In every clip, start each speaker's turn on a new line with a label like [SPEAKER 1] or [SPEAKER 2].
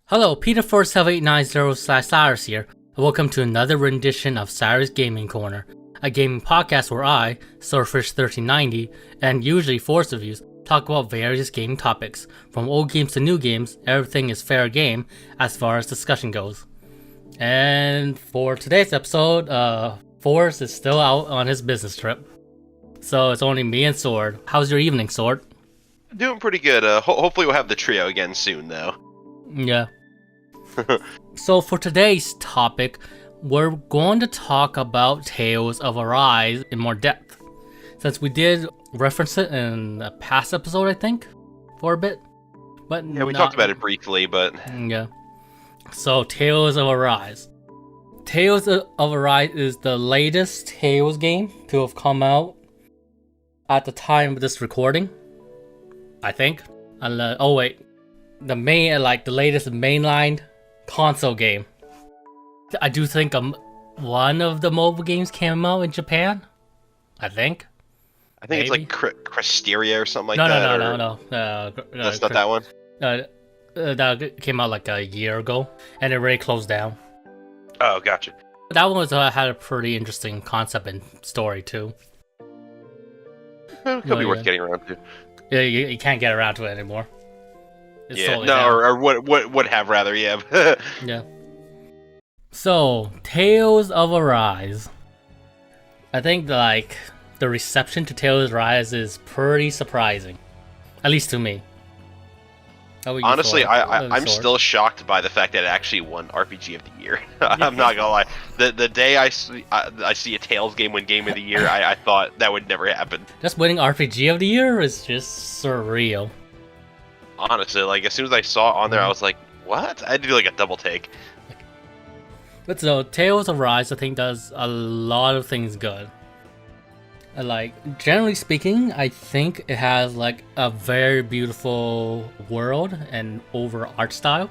[SPEAKER 1] Hello, Peter4789/Sirus here, and welcome to another rendition of Sirus Gaming Corner, a gaming podcast where I, Swordfish1390, and usually Force Reviews talk about various gaming topics. From old games to new games, everything is fair game as far as discussion goes. And for today's episode, Force is still out on his business trip, so it's only me and Sword. How's your evening, Sword?
[SPEAKER 2] Doing pretty good. Hopefully we'll have the trio again soon, though.
[SPEAKER 1] Yeah. So for today's topic, we're going to talk about Tales of Arise in more depth, since we did reference it in a past episode, I think, for a bit. But
[SPEAKER 2] yeah, we talked about it briefly, but
[SPEAKER 1] yeah. So Tales of Arise. Tales of Arise is the latest Tales game to have come out at the time of this recording, I think. Oh wait, the latest mainline console game. I do think one of the mobile games came out in Japan. I think
[SPEAKER 2] maybe. It's like Cristeria or something like that.
[SPEAKER 1] No.
[SPEAKER 2] That's not that one.
[SPEAKER 1] That came out like a year ago, and it already closed down.
[SPEAKER 2] Oh, gotcha.
[SPEAKER 1] That one had a pretty interesting concept and story too.
[SPEAKER 2] It could be worth getting around to.
[SPEAKER 1] Yeah, you can't get around to it anymore. It's
[SPEAKER 2] or what would have rather, yeah.
[SPEAKER 1] Yeah. So, Tales of Arise. I think the reception to Tales of Arise is pretty surprising, at least to me.
[SPEAKER 2] Honestly, I'm still shocked by the fact that it actually won RPG of the Year. I'm not gonna lie. The day I see a Tales game win Game of the Year, I thought that would never happen.
[SPEAKER 1] Just winning RPG of the Year is just surreal.
[SPEAKER 2] Honestly, as soon as I saw it on there, I was like, what? I had to do a double take.
[SPEAKER 1] But so, Tales of Arise, I think, does a lot of things good. Generally speaking, I think it has, a very beautiful world and overall art style.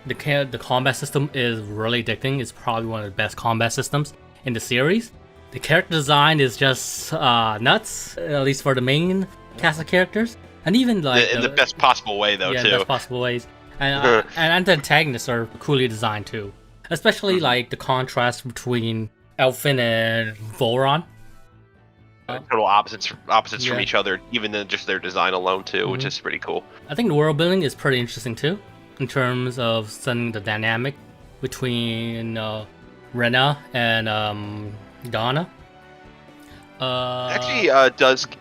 [SPEAKER 1] The combat system is really addicting. It's probably one of the best combat systems in the series. The character design is just nuts, at least for the main cast of characters. And even,
[SPEAKER 2] in the best possible way, though,
[SPEAKER 1] too.
[SPEAKER 2] Yeah,
[SPEAKER 1] best possible ways. And the antagonists are coolly designed, too. Especially, the contrast between Elfin and Voron.
[SPEAKER 2] Total opposites from each other, even in just their design alone too, which is pretty cool.
[SPEAKER 1] I think the world building is pretty interesting too, in terms of setting the dynamic between Rena and Danah.
[SPEAKER 2] Actually,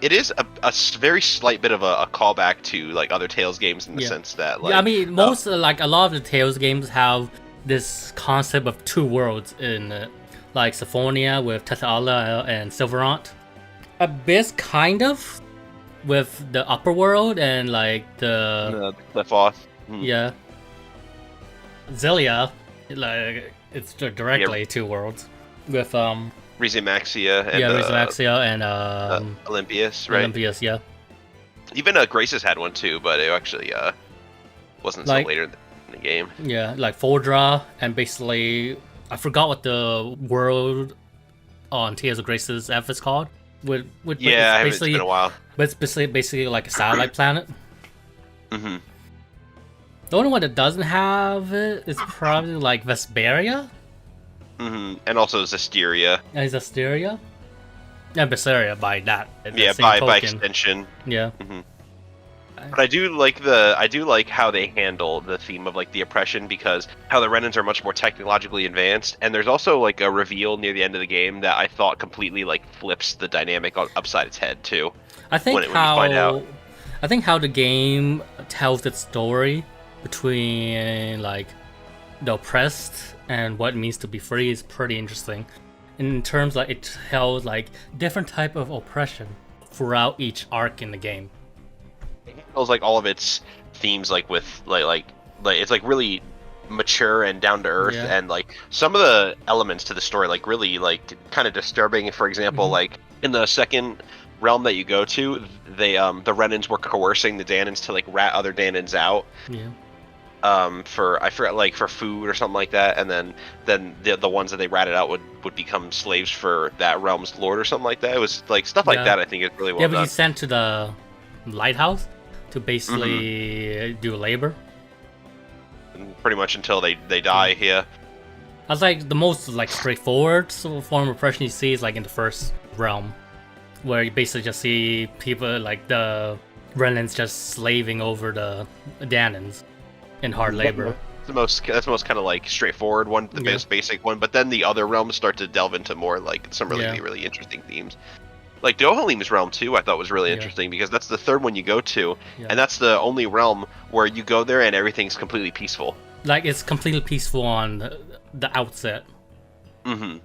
[SPEAKER 2] it is a very slight bit of a callback to other Tales games in the sense that
[SPEAKER 1] I mean most a lot of the Tales games have this concept of two worlds in it, like Symphonia with Tethala and Silverant. Abyss kind of with the upper world and the
[SPEAKER 2] Cliff Off.
[SPEAKER 1] Yeah. Xillia, it's directly two worlds with
[SPEAKER 2] Rizamaxia and
[SPEAKER 1] Rizamaxia and
[SPEAKER 2] Olympius, right?
[SPEAKER 1] Olympius, yeah.
[SPEAKER 2] Even Graces had one too, but it actually wasn't until later in the game.
[SPEAKER 1] Yeah, Foldra, and basically I forgot what the world on Tears of Graces F is called.
[SPEAKER 2] It's been a while.
[SPEAKER 1] But it's basically like a satellite planet.
[SPEAKER 2] Mm-hmm.
[SPEAKER 1] The only one that doesn't have it is probably Vesperia.
[SPEAKER 2] Mm-hmm. And also Zestiria.
[SPEAKER 1] And Zestiria? And Berseria by that.
[SPEAKER 2] Yeah, by extension.
[SPEAKER 1] Yeah.
[SPEAKER 2] Mm-hmm. But I do like how they handle the theme of the oppression, because how the Renans are much more technologically advanced, and there's also a reveal near the end of the game that I thought completely flips the dynamic upside its head too.
[SPEAKER 1] I think
[SPEAKER 2] when you find out.
[SPEAKER 1] I think how the game tells its story between the oppressed and what it means to be free is pretty interesting. In terms it tells different type of oppression throughout each arc in the game.
[SPEAKER 2] It handles all of its themes with it's really mature and down to earth, and some of the elements to the story really kind of disturbing. For example, in the second realm that you go to, they the Renans were coercing the Danans to rat other Danans out.
[SPEAKER 1] Yeah.
[SPEAKER 2] For food or something like that, and then the ones that they ratted out would become slaves for that realm's lord or something like that. It was stuff like that. I think it's really well done.
[SPEAKER 1] Yeah, but he's sent to the lighthouse to basically do labor.
[SPEAKER 2] pretty much until they die here.
[SPEAKER 1] That's like the most like straightforward form of oppression you see is like in the first realm, where you basically just see people like the Renans just slaving over the Danans in hard labor.
[SPEAKER 2] That's the most kind of like straightforward one, the most basic one. But then the other realms start to delve into more like some really interesting themes. Like Dohalim's realm too, I thought was really interesting because that's the third one you go to, and that's the only realm where you go there and everything's completely peaceful.
[SPEAKER 1] Like it's completely peaceful on the outset.
[SPEAKER 2] Mm-hmm.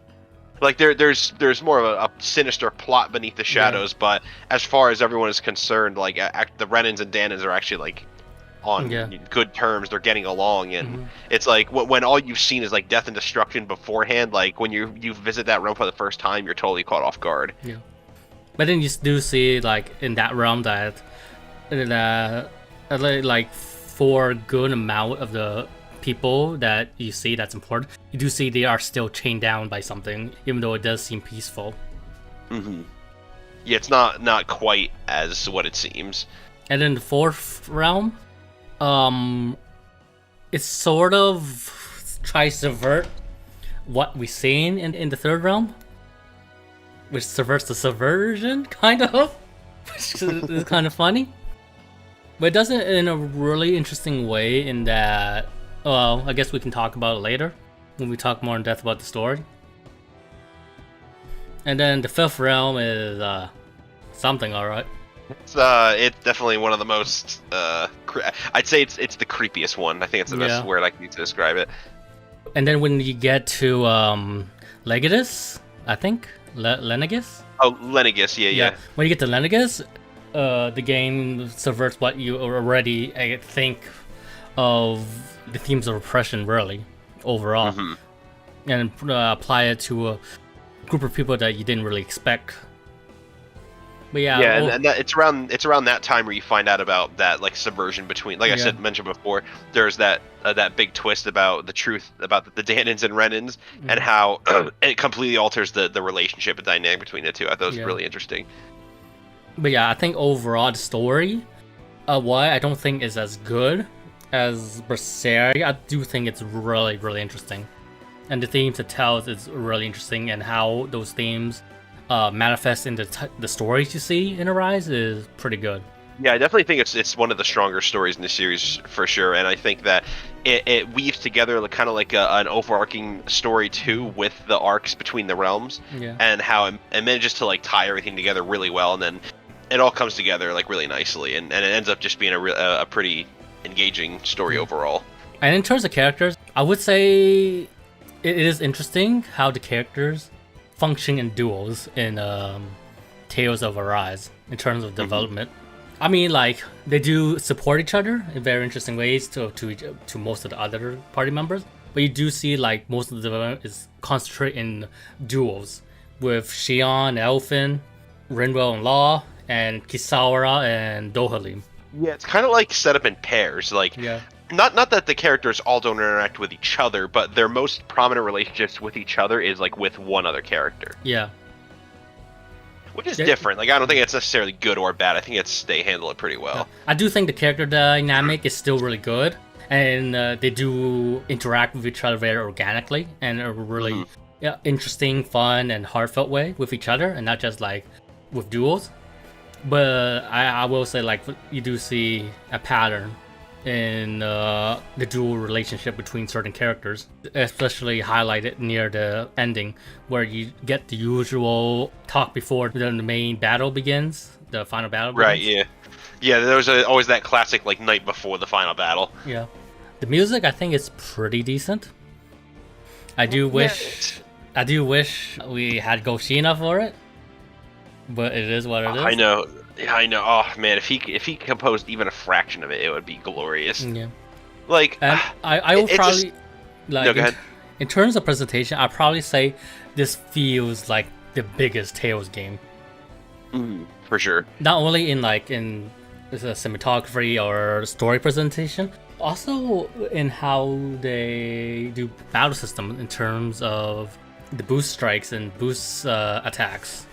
[SPEAKER 2] Like there's more of a sinister plot beneath the shadows, but as far as everyone is concerned, like the Renans and Danans are actually like on good terms. They're getting along, and it's like when all you've seen is like death and destruction beforehand. Like when you visit that realm for the first time, you're totally caught off guard.
[SPEAKER 1] Yeah, but then you do see like in that realm that like for a good amount of the people that you see that's important, you do see they are still chained down by something, even though it does seem peaceful.
[SPEAKER 2] Yeah, it's not quite as what it seems.
[SPEAKER 1] And then the fourth realm, it sort of tries to subvert what we've seen in the third realm, which subverts the subversion, kind of, which is kind of funny. But it does it in a really interesting way in that, well, I guess we can talk about it later when we talk more in depth about the story. And then the fifth realm is something, alright.
[SPEAKER 2] It's definitely one of the most I'd say it's the creepiest one. I think it's the best word I can use to describe it.
[SPEAKER 1] And then when you get to Legatus, I think Lenegus.
[SPEAKER 2] Oh, Lenegus, yeah.
[SPEAKER 1] When you get to Lenegus, the game subverts what you already think of the themes of oppression, really, overall, and apply it to a group of people that you didn't really expect. But
[SPEAKER 2] and it's around that time where you find out about that like subversion between, like I mentioned before, there's that big twist about the truth about the Danans and Renans and how it completely alters the relationship and dynamic between the two. I thought it was really interesting.
[SPEAKER 1] But I think overall the story, why I don't think is as good as Berseria. I do think it's really, really interesting, and the themes it tells is really interesting, and how those themes manifest in the stories you see in Arise is pretty good.
[SPEAKER 2] Yeah, I definitely think it's one of the stronger stories in the series for sure, and I think that it weaves together kind of like an overarching story too with the arcs between the realms, and how it manages to like tie everything together really well, and then it all comes together like really nicely, and it ends up just being a pretty engaging story overall.
[SPEAKER 1] And in terms of characters, I would say it is interesting how the characters function in duos in Tales of Arise in terms of development. I mean, like, they do support each other in very interesting ways to most of the other party members, but you do see like most of the development is concentrated in duos with Shion, Elfin, Rinwell and Law, and Kisawara and Dohalim.
[SPEAKER 2] Yeah, it's kind of like set up in pairs. Like, not that the characters all don't interact with each other, but their most prominent relationships with each other is like with one other character.
[SPEAKER 1] Yeah.
[SPEAKER 2] Which is different. Like, I don't think it's necessarily good or bad. I think they handle it pretty well.
[SPEAKER 1] I do think the character dynamic is still really good, and they do interact with each other very organically and a really interesting, fun, and heartfelt way with each other, and not just like with duels. But I will say, like, you do see a pattern in the dual relationship between certain characters, especially highlighted near the ending, where you get the usual talk before the main battle begins, the final battle begins.
[SPEAKER 2] Right, yeah, there was always that classic like night before the final battle.
[SPEAKER 1] Yeah, the music I think is pretty decent. I do wish we had Goshina for it, but it is what it is.
[SPEAKER 2] I know. Oh man, if he composed even a fraction of it, it would be glorious.
[SPEAKER 1] Yeah.
[SPEAKER 2] Like,
[SPEAKER 1] I would probably
[SPEAKER 2] just... like. No, go ahead.
[SPEAKER 1] In terms of presentation, I'd probably say this feels like the biggest Tales game.
[SPEAKER 2] For sure.
[SPEAKER 1] Not only in the cinematography or story presentation, also in how they do battle system in terms of the boost strikes and boost attacks.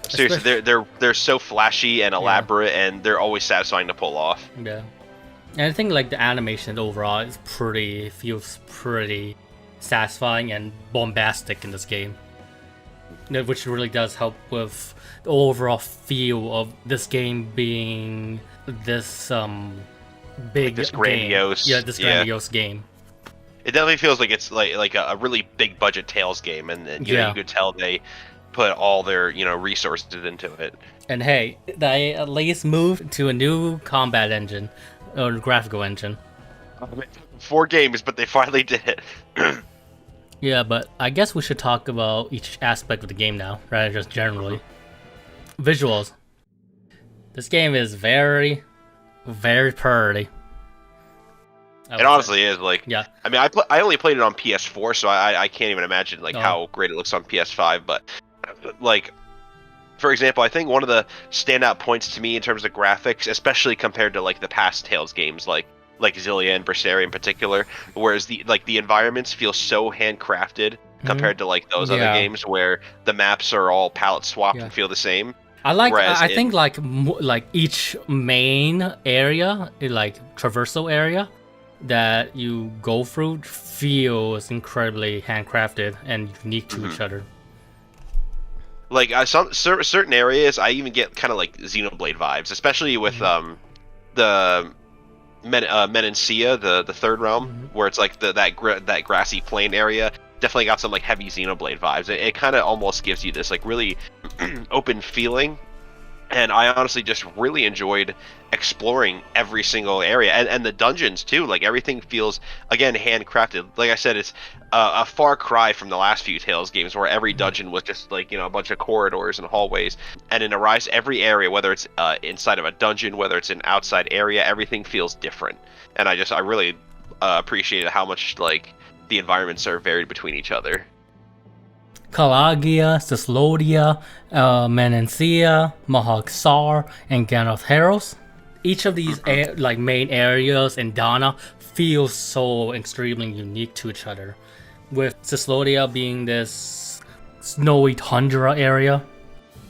[SPEAKER 1] Especially,
[SPEAKER 2] seriously, they're so flashy and elaborate, and they're always satisfying to pull off.
[SPEAKER 1] Yeah, And I think like the animation overall is feels pretty satisfying and bombastic in this game, which really does help with the overall feel of this game being this big,
[SPEAKER 2] this grandiose,
[SPEAKER 1] game. Yeah, this grandiose game.
[SPEAKER 2] It definitely feels like it's like a really big budget Tales game, and you know, you could tell they put all their resources into it.
[SPEAKER 1] And hey, they at least moved to a new combat engine or graphical engine.
[SPEAKER 2] 4 games, but they finally did it.
[SPEAKER 1] Yeah, but I guess we should talk about each aspect of the game now, rather than just generally. Visuals. This game is very, very pretty.
[SPEAKER 2] It honestly is, like,
[SPEAKER 1] yeah.
[SPEAKER 2] I mean, I only played it on PS4, so I can't even imagine like how great it looks on PS5. But like, for example, I think one of the standout points to me in terms of graphics, especially compared to like the past Tales games, like Xillia and Berseria in particular, whereas the environments feel so handcrafted compared to like those other games where the maps are all palette swapped and feel the same.
[SPEAKER 1] I think like each main area, like traversal area that you go through, feels incredibly handcrafted and unique to each other.
[SPEAKER 2] Like certain areas, I even get kind of like Xenoblade vibes, especially with the Menancia, the third realm, where it's like that grassy plain area. Definitely got some like heavy Xenoblade vibes. It kind of almost gives you this like really open feeling, and I honestly just really enjoyed exploring every single area, and the dungeons too. Like everything feels again handcrafted. Like I said, it's a far cry from the last few Tales games where every dungeon was just like a bunch of corridors and hallways. And in Arise, every area, whether it's inside of a dungeon, whether it's an outside area, everything feels different. And I really appreciated how much like the environments are varied between each other.
[SPEAKER 1] Kalagia, Sislodia, Menancia, Mahag-Sar, and Ganatheros. Each of these like main areas in Danah feels so extremely unique to each other. With Sislodia being this snowy tundra area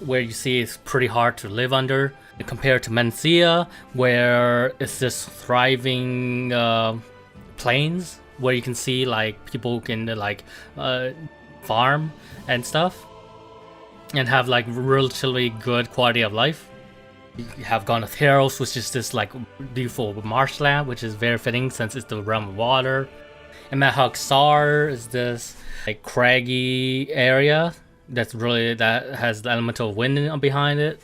[SPEAKER 1] where you see it's pretty hard to live under, compared to Menancia where it's this thriving plains where you can see like people can like farm and stuff and have like relatively good quality of life. You have Ganatheros, which is this like beautiful marshland, which is very fitting since it's the realm of water. And Mahag-Sar is this like craggy area that has the elemental wind behind it.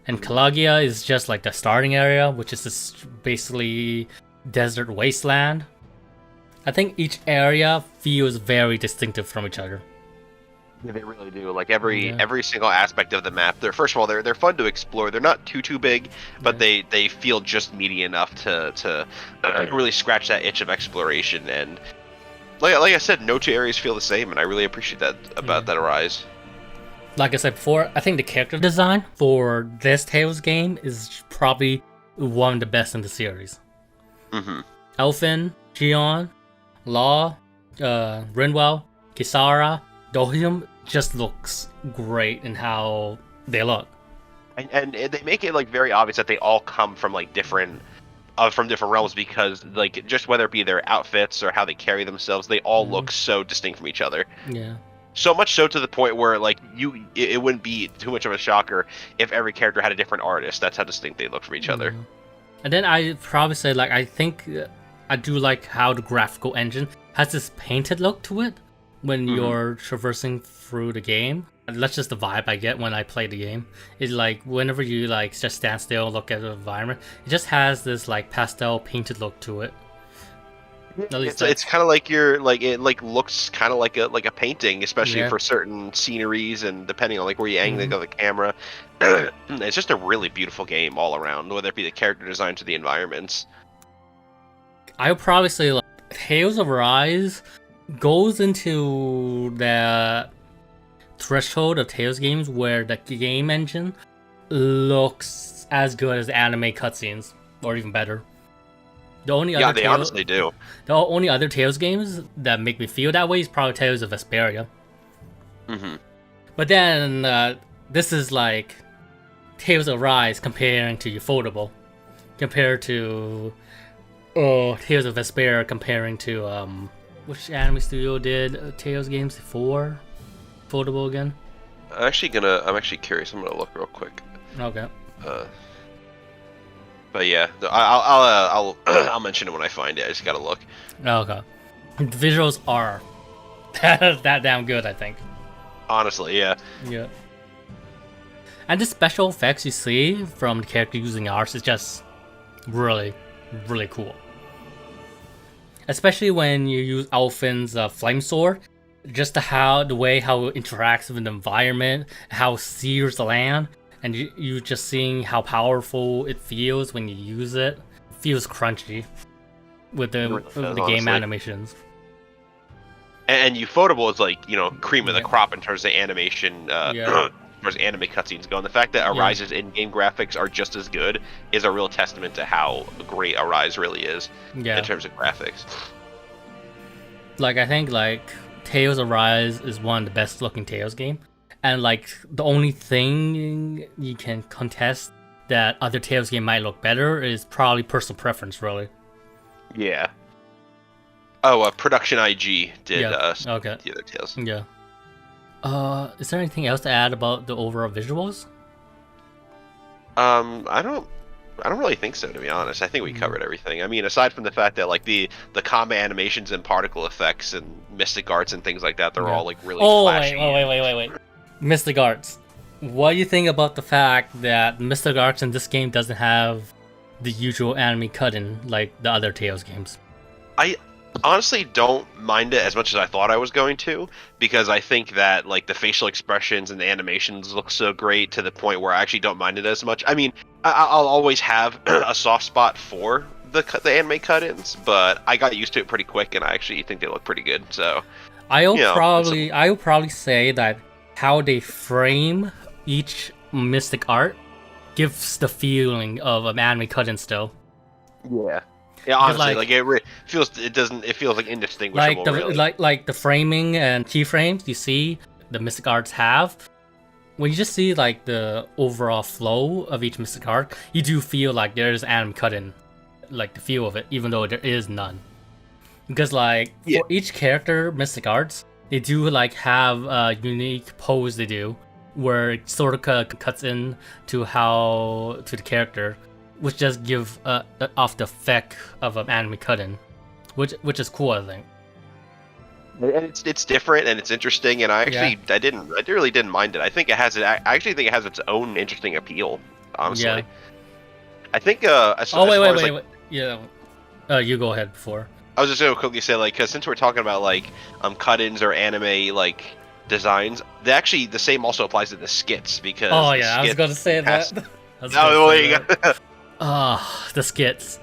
[SPEAKER 1] And Kalagia is just like the starting area, which is this basically desert wasteland. I think each area feels very distinctive from each other.
[SPEAKER 2] Yeah, they really do. Like every single aspect of the map. They're first of all they're fun to explore. They're not too big, but they feel just meaty enough to really scratch that itch of exploration. And like I said, no two areas feel the same, and I really appreciate that about that Arise.
[SPEAKER 1] Like I said before, I think the character design for this Tales game is probably one of the best in the series. Elfin, Gion, Law, Rinwell, Kisara, Dohium just looks great in how they look.
[SPEAKER 2] And they make it like very obvious that they all come from like different realms, because like just whether it be their outfits or how they carry themselves, they all look so distinct from each other.
[SPEAKER 1] Yeah.
[SPEAKER 2] So much so to the point where like it wouldn't be too much of a shocker if every character had a different artist. That's how distinct they look from each other.
[SPEAKER 1] And then I probably say like I think I do like how the graphical engine has this painted look to it when you're traversing through the game. That's just the vibe I get when I play the game. It's like whenever you like just stand still and look at the environment, it just has this like pastel painted look to it.
[SPEAKER 2] It's kind of like it looks kind of like a painting, especially for certain sceneries and depending on like where you angle the camera. It's just a really beautiful game all around, whether it be the character design to the environments.
[SPEAKER 1] I would probably say like Tales of Arise goes into the threshold of Tales games where the game engine looks as good as anime cutscenes, or even better. They honestly do. The only other Tales games that make me feel that way is probably Tales of Vesperia. But then this is like Tales of Rise comparing to Ufotable, compared to Oh, Tales of Vesperia comparing to which anime studio did Tales games before? Foldable again?
[SPEAKER 2] I'm actually curious. I'm gonna look real quick.
[SPEAKER 1] Okay.
[SPEAKER 2] But yeah, I'll I'll mention it when I find it. I just gotta look.
[SPEAKER 1] Okay. The visuals are that damn good, I think.
[SPEAKER 2] Honestly, yeah.
[SPEAKER 1] Yeah. And the special effects you see from the character using arts is just really, really cool. Especially when you use Alfin's flame sword, just the way how it interacts with the environment, how it sears the land, and you just seeing how powerful it feels when you use it. It feels crunchy with the game animations.
[SPEAKER 2] And Ufotable is like, cream of the crop in terms of animation, as far as anime cutscenes go. And the fact that Arise's in-game graphics are just as good is a real testament to how great Arise really is in terms of graphics.
[SPEAKER 1] Like, I think, Tales of Arise is one of the best looking Tales game. And, the only thing you can contest that other Tales game might look better is probably personal preference, really.
[SPEAKER 2] Yeah. Oh, Production IG did
[SPEAKER 1] okay.
[SPEAKER 2] the other Tales.
[SPEAKER 1] Yeah. Is there anything else to add about the overall visuals?
[SPEAKER 2] I don't really think so, to be honest. I think we covered everything. I mean, aside from the fact that the combat animations and particle effects and mystic arts and things like that, they're all really flashy.
[SPEAKER 1] Wait. Mystic arts. What do you think about the fact that Mystic arts in this game doesn't have the usual anime cut-in like the other Tales games?
[SPEAKER 2] I honestly don't mind it as much as I thought I was going to, because I think that the facial expressions and the animations look so great to the point where I actually don't mind it as much. I mean, I'll always have a soft spot for the anime cut-ins, but I got used to it pretty quick, and I actually think they look pretty good. So
[SPEAKER 1] I'll probably say that how they frame each mystic art gives the feeling of an anime cut-in still.
[SPEAKER 2] Yeah. Yeah, honestly, it feels indistinguishable.
[SPEAKER 1] Like the framing and keyframes you see the mystic arts have. When you just see the overall flow of each mystic art, you do feel like there is anime cut-in, the feel of it, even though there is none. Because for each character mystic arts, they do have a unique pose they do, where it sort of cuts in to the character, which just give off the effect of an anime cut-in, which is cool, I think.
[SPEAKER 2] And it's different and it's interesting, and I really didn't mind it. I actually think it has its own interesting appeal, honestly.
[SPEAKER 1] Yeah.
[SPEAKER 2] I think.
[SPEAKER 1] Wait. Yeah. You go ahead before.
[SPEAKER 2] I was just gonna quickly say, because since we're talking about cut-ins or anime designs, the same also applies to the skits, because.
[SPEAKER 1] Oh yeah, I was gonna say that. The skits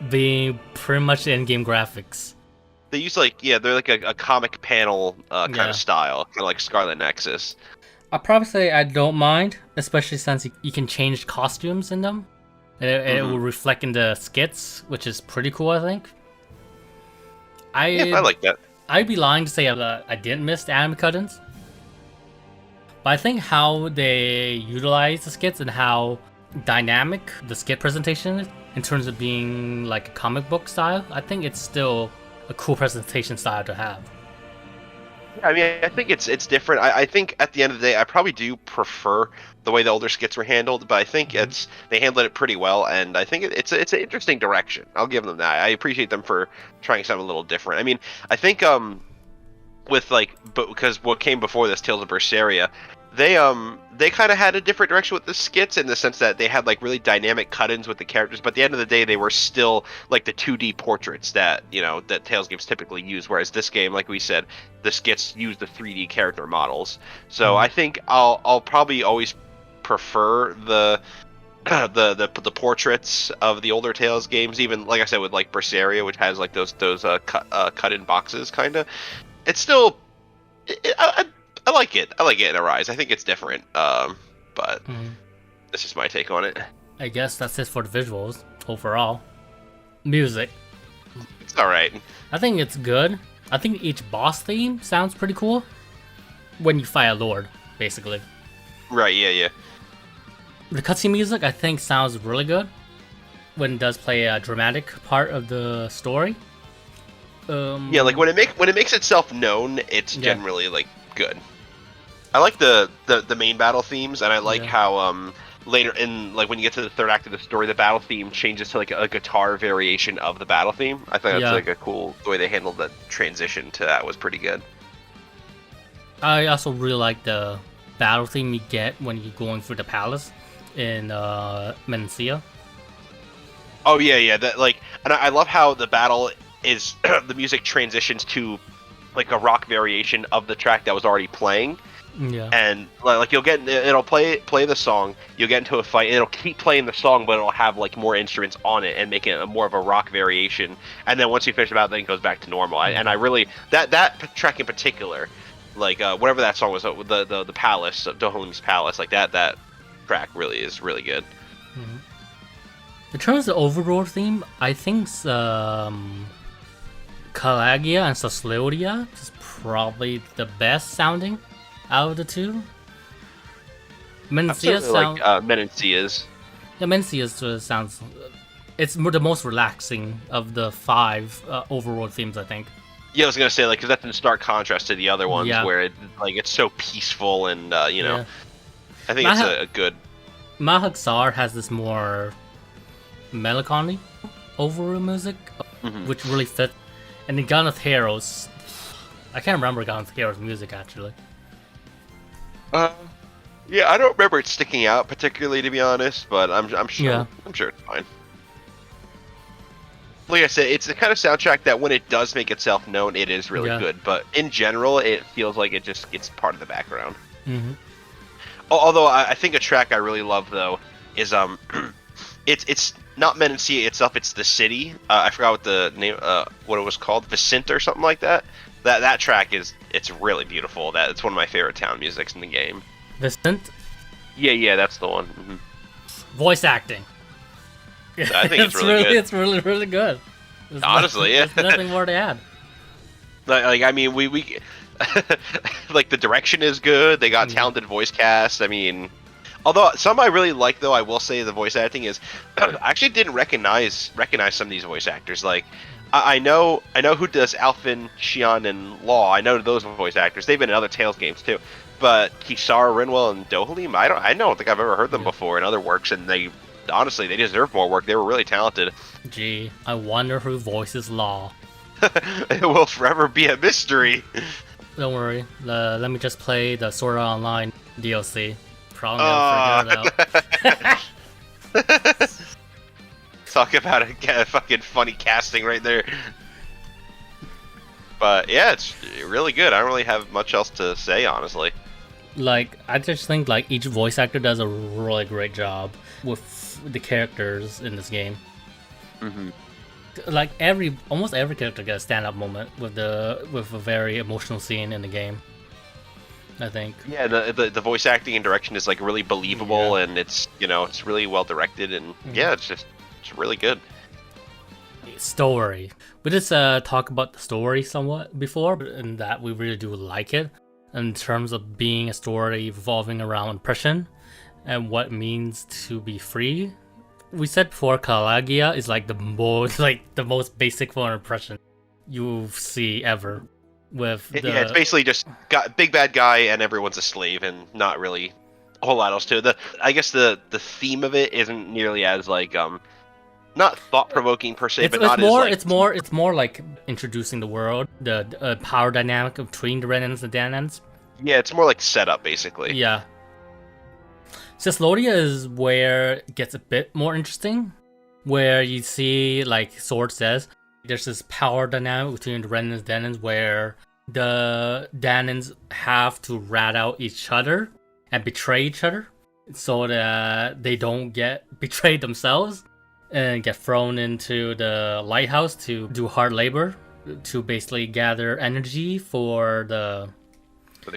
[SPEAKER 1] being pretty much in-game graphics.
[SPEAKER 2] They use they're a comic panel kind of style, kind of like Scarlet Nexus.
[SPEAKER 1] I'll probably say I don't mind, especially since you can change costumes in them. It will reflect in the skits, which is pretty cool, I think. I like that. I'd be lying to say I didn't miss the anime cut-ins. But I think how they utilize the skits and how dynamic the skit presentation is, in terms of being a comic book style, I think it's still a cool presentation style to have.
[SPEAKER 2] I mean, I think it's different. I think at the end of the day, I probably do prefer the way the older skits were handled, but I think they handled it pretty well, and I think it's an interesting direction. I'll give them that. I appreciate them for trying something a little different. I mean, I think because what came before this, Tales of Berseria, they kind of had a different direction with the skits, in the sense that they had really dynamic cut-ins with the characters, but at the end of the day they were still the 2D portraits that that Tales games typically use, whereas this game, like we said, the skits use the 3D character models. So I think I'll probably always prefer the portraits of the older Tales games, even like I said with Berseria, which has those cut-in boxes kind of. It's still I like it. I like it in Arise. I think it's different, but this is my take on it.
[SPEAKER 1] I guess that's it for the visuals overall. Music.
[SPEAKER 2] It's alright.
[SPEAKER 1] I think it's good. I think each boss theme sounds pretty cool. When you fight a lord, basically.
[SPEAKER 2] Right, yeah.
[SPEAKER 1] The cutscene music, I think, sounds really good. when it does play a dramatic part of the story.
[SPEAKER 2] Yeah, like when it makes itself known, it's generally like good. I like the main battle themes, and I like how later in, like, when you get to the third act of the story, the battle theme changes to like a guitar variation of the battle theme. I think that's like a cool the way they handled the transition to that was pretty good.
[SPEAKER 1] I also really like the battle theme you get when you're going through the palace in Mencia.
[SPEAKER 2] Oh yeah, that like, and I love how the battle is the music transitions to like a rock variation of the track that was already playing.
[SPEAKER 1] Yeah.
[SPEAKER 2] And like it'll play the song, you'll get into a fight, and it'll keep playing the song, but it'll have like more instruments on it and make it more of a rock variation. And then once you finish the battle, then it goes back to normal. And I really that track in particular, like whatever that song was, the palace, Dohalim's palace, like that track really is really good.
[SPEAKER 1] Mm-hmm. In terms of the overall theme, I think Calagia and Soslodia is probably the best sounding out of the two. Mencia sounds
[SPEAKER 2] like Mencia's.
[SPEAKER 1] Yeah, Mencia's sounds. It's the most relaxing of the 5 overall themes, I think.
[SPEAKER 2] Yeah, I was gonna say, like, because that's in stark contrast to the other ones where it's so peaceful and you know. I think it's a good.
[SPEAKER 1] Mahaksar has this more melancholy overall music, which really fits. And in Gun of Heroes, I can't remember Gun of Heroes music actually.
[SPEAKER 2] Yeah, I don't remember it sticking out particularly, to be honest, but I'm sure. Yeah. I'm sure it's fine. Like I said, it's the kind of soundtrack that when it does make itself known, it is really good. But in general, it feels like it just gets part of the background.
[SPEAKER 1] Mm-hmm.
[SPEAKER 2] Although I think a track I really love though is it's not Menancia itself; it's the city. I forgot what the name, what it was called, Vicente or something like that. That track it's really beautiful. It's one of my favorite town musics in the game.
[SPEAKER 1] Vicente?
[SPEAKER 2] Yeah, that's the one. Mm-hmm.
[SPEAKER 1] Voice acting.
[SPEAKER 2] I think it's really good.
[SPEAKER 1] It's really, really good.
[SPEAKER 2] Honestly,
[SPEAKER 1] there's nothing more to add.
[SPEAKER 2] Like I mean, we like the direction is good. They got talented voice cast. I mean, although some I really like, though I will say the voice acting is I actually didn't recognize some of these voice actors. Like I know who does Alphen, Xion, and Law. I know those voice actors. They've been in other Tales games too. But Kisara, Rinwell, and Dohalim, I don't think I've ever heard them before in other works, and they honestly they deserve more work. They were really talented.
[SPEAKER 1] Gee, I wonder who voices Law.
[SPEAKER 2] It will forever be a mystery.
[SPEAKER 1] Don't worry. Let me just play the Sword Art Online DLC. Probably never figure it out.
[SPEAKER 2] Talk about a fucking funny casting right there. But yeah, it's really good. I don't really have much else to say, honestly.
[SPEAKER 1] Like, I just think like each voice actor does a really great job with the characters in this game.
[SPEAKER 2] Mm-hmm.
[SPEAKER 1] Like almost every character gets a stand-up moment with a very emotional scene in the game, I think. Yeah,
[SPEAKER 2] the voice acting and direction is like really believable, and it's it's really well directed, and it's really good.
[SPEAKER 1] Story. We just talk about the story somewhat before, and that we really do like it in terms of being a story revolving around oppression and what it means to be free. We said before, Calagia is like the most basic form of oppression you see ever.
[SPEAKER 2] It's basically just got big bad guy and everyone's a slave and not really a whole lot else to it. I guess the theme of it isn't nearly as like not thought provoking per se, but not
[SPEAKER 1] more,
[SPEAKER 2] as like...
[SPEAKER 1] it's more like introducing the world, the power dynamic between the Renans and Danans.
[SPEAKER 2] Yeah, it's more like setup basically.
[SPEAKER 1] Yeah. Cyslodia is where it gets a bit more interesting, where you see, like Sword says, there's this power dynamic between the Renans and Danans where the Danans have to rat out each other and betray each other so that they don't get betrayed themselves and get thrown into the lighthouse to do hard labor to basically gather energy for the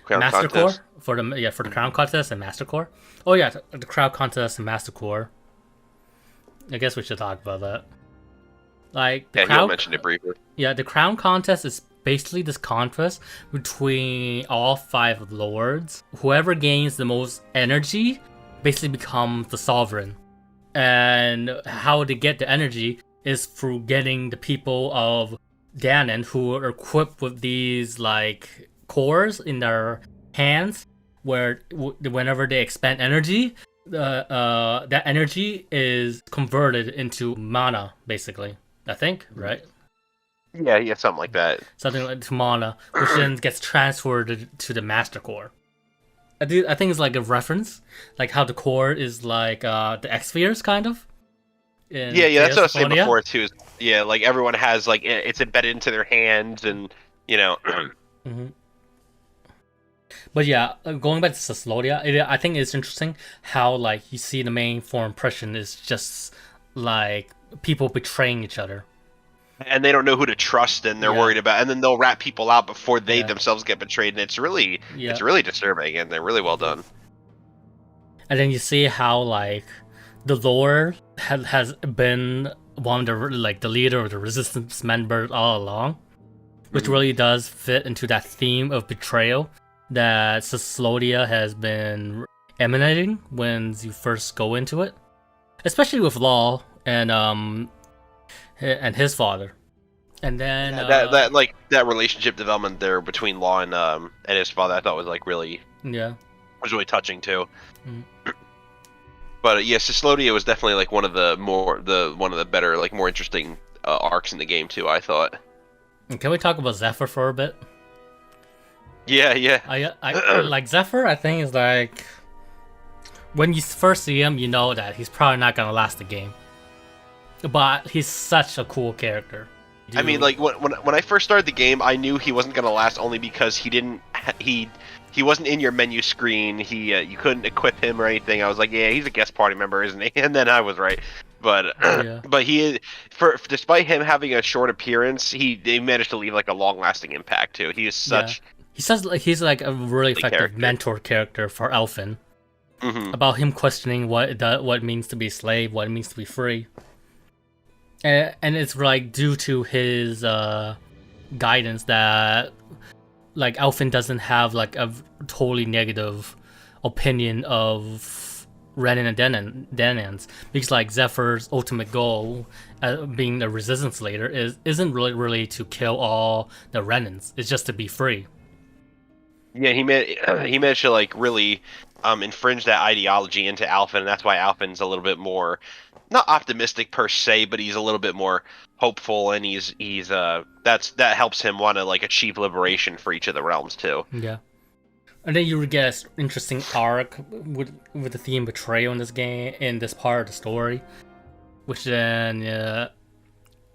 [SPEAKER 2] crown
[SPEAKER 1] Master
[SPEAKER 2] contest.
[SPEAKER 1] Core, for the crown contest and Master Core. Oh yeah, the crown contest and Master Core. I guess we should talk about that. Like
[SPEAKER 2] you mentioned it briefly.
[SPEAKER 1] Yeah, the crown contest is basically this contest between all 5 lords. Whoever gains the most energy basically becomes the sovereign And how to get the energy is through getting the people of Danah who are equipped with these like cores in their hands, where whenever they expend energy, that energy is converted into mana, basically. I think, right?
[SPEAKER 2] Yeah, something like that.
[SPEAKER 1] Something like to mana, which then gets transferred to the master core. I think it's like a reference, like how the core is like the X spheres, kind of.
[SPEAKER 2] Yeah, that's what I was saying before too. Yeah, like everyone has like it's embedded into their hands, and you know.
[SPEAKER 1] Mm-hmm. But yeah, going back to Cyslodia, I think it's interesting how like you see the main foreign impression is just like people betraying each other.
[SPEAKER 2] And they don't know who to trust, and they're worried about, and then they'll rat people out before they themselves get betrayed, and it's really disturbing, and they're really well done.
[SPEAKER 1] And then you see how like the Lord has been one of the like the leader of the resistance members all along, which really does fit into that theme of betrayal that Cyslodia has been emanating when you first go into it, especially with Law and his father. And then
[SPEAKER 2] that relationship development there between Law and his father, I thought was like really was really touching too. But yeah, Cyslodia was definitely like one of the better, like more interesting arcs in the game too, I thought.
[SPEAKER 1] Can we talk about Zephyr for a bit?
[SPEAKER 2] Yeah.
[SPEAKER 1] I like Zephyr. I think is like when you first see him, you know that he's probably not gonna last the game. But he's such a cool character.
[SPEAKER 2] I mean, like when I first started the game, I knew he wasn't gonna last only because he wasn't in your menu screen. You couldn't equip him or anything. I was like, yeah, he's a guest party member, isn't he? And then I was right. But but despite him having a short appearance, they managed to leave like a long-lasting impact too. He is such. He
[SPEAKER 1] says like he's like a really effective mentor character for Elfin. About him questioning what it means to be a slave, what it means to be free. And it's like due to his guidance that like Elfin doesn't have like a totally negative opinion of Rena and Danah's, because like Zephyr's ultimate goal, being the resistance leader, isn't really to kill all the Renans. It's just to be free.
[SPEAKER 2] Yeah, he managed to like really infringe that ideology into Alphen, and that's why Alphen's a little bit more not optimistic per se, but he's a little bit more hopeful, and that helps him want to like achieve liberation for each of the realms too.
[SPEAKER 1] Yeah. And then you get an interesting arc with the theme betrayal in this game, in this part of the story, which is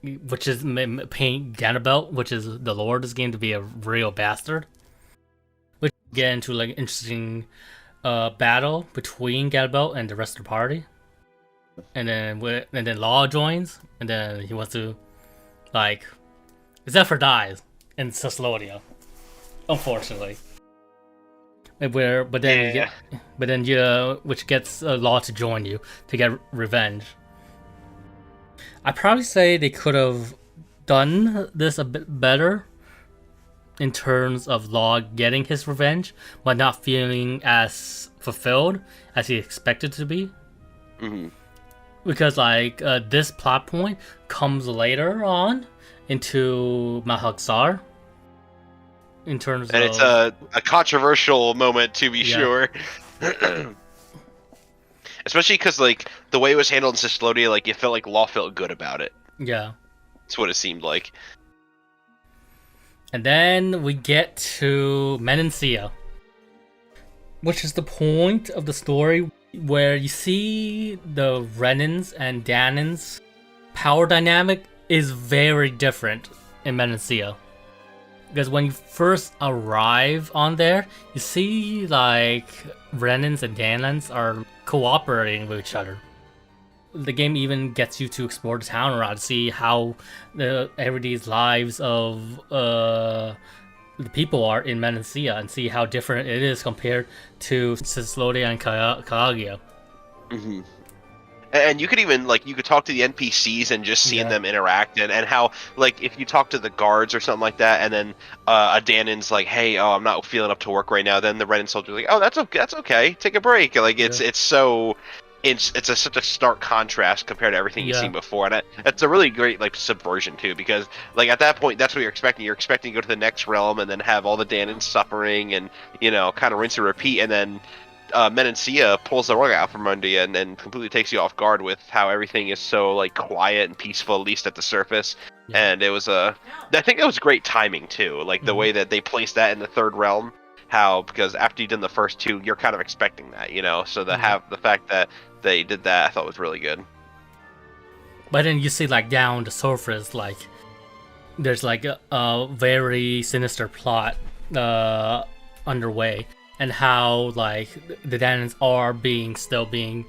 [SPEAKER 1] paint Ganabelt, which is the lord of this game, to be a real bastard. Which get into like interesting battle between Ganabelt and the rest of the party, and then Law joins, and then he wants to like Zephyr dies in Cyslodia, unfortunately. But then which gets Law to join you to get revenge. I probably say they could have done this a bit better in terms of Law getting his revenge, but not feeling as fulfilled as he expected to be. Because like this plot point comes later on into Mahagzar. In terms
[SPEAKER 2] and it's a controversial moment, to be sure. Especially because like the way it was handled in Cyslodia, like it felt like Law felt good about it.
[SPEAKER 1] Yeah,
[SPEAKER 2] that's what it seemed like.
[SPEAKER 1] And then we get to Menancia, which is the point of the story where you see the Renans and Danans' power dynamic is very different in Menancia. Because when you first arrive on there, you see like Renans and Danans are cooperating with each other. The game even gets you to explore the town around to see how the everyday's lives of the people are in Menancia, and see how different it is compared to Cyslodia and Kalagia.
[SPEAKER 2] And you could even like you could talk to the NPCs and just seeing them interact, and how like if you talk to the guards or something like that, and then a Danan's like, hey, I'm not feeling up to work right now, then the Renan soldier's like, oh, that's okay, take a break. Like it's it's such a stark contrast compared to everything you've
[SPEAKER 1] Yeah.
[SPEAKER 2] seen before, and it's a really great like subversion too, because like at that point that's what you're expecting. You're expecting to go to the next realm and then have all the Danans suffering and kind of rinse and repeat, and then Menancia pulls the rug out from under you and completely takes you off guard with how everything is so like quiet and peaceful, at least at the surface.
[SPEAKER 1] Yeah.
[SPEAKER 2] And it was I think it was great timing too, like the way that they placed that in the third realm. Because after you've done the first two, you're kind of expecting that, so the fact that they did that, I thought was really good.
[SPEAKER 1] But then you see like down the surface, like there's like a very sinister plot underway, and how like the Danans are still being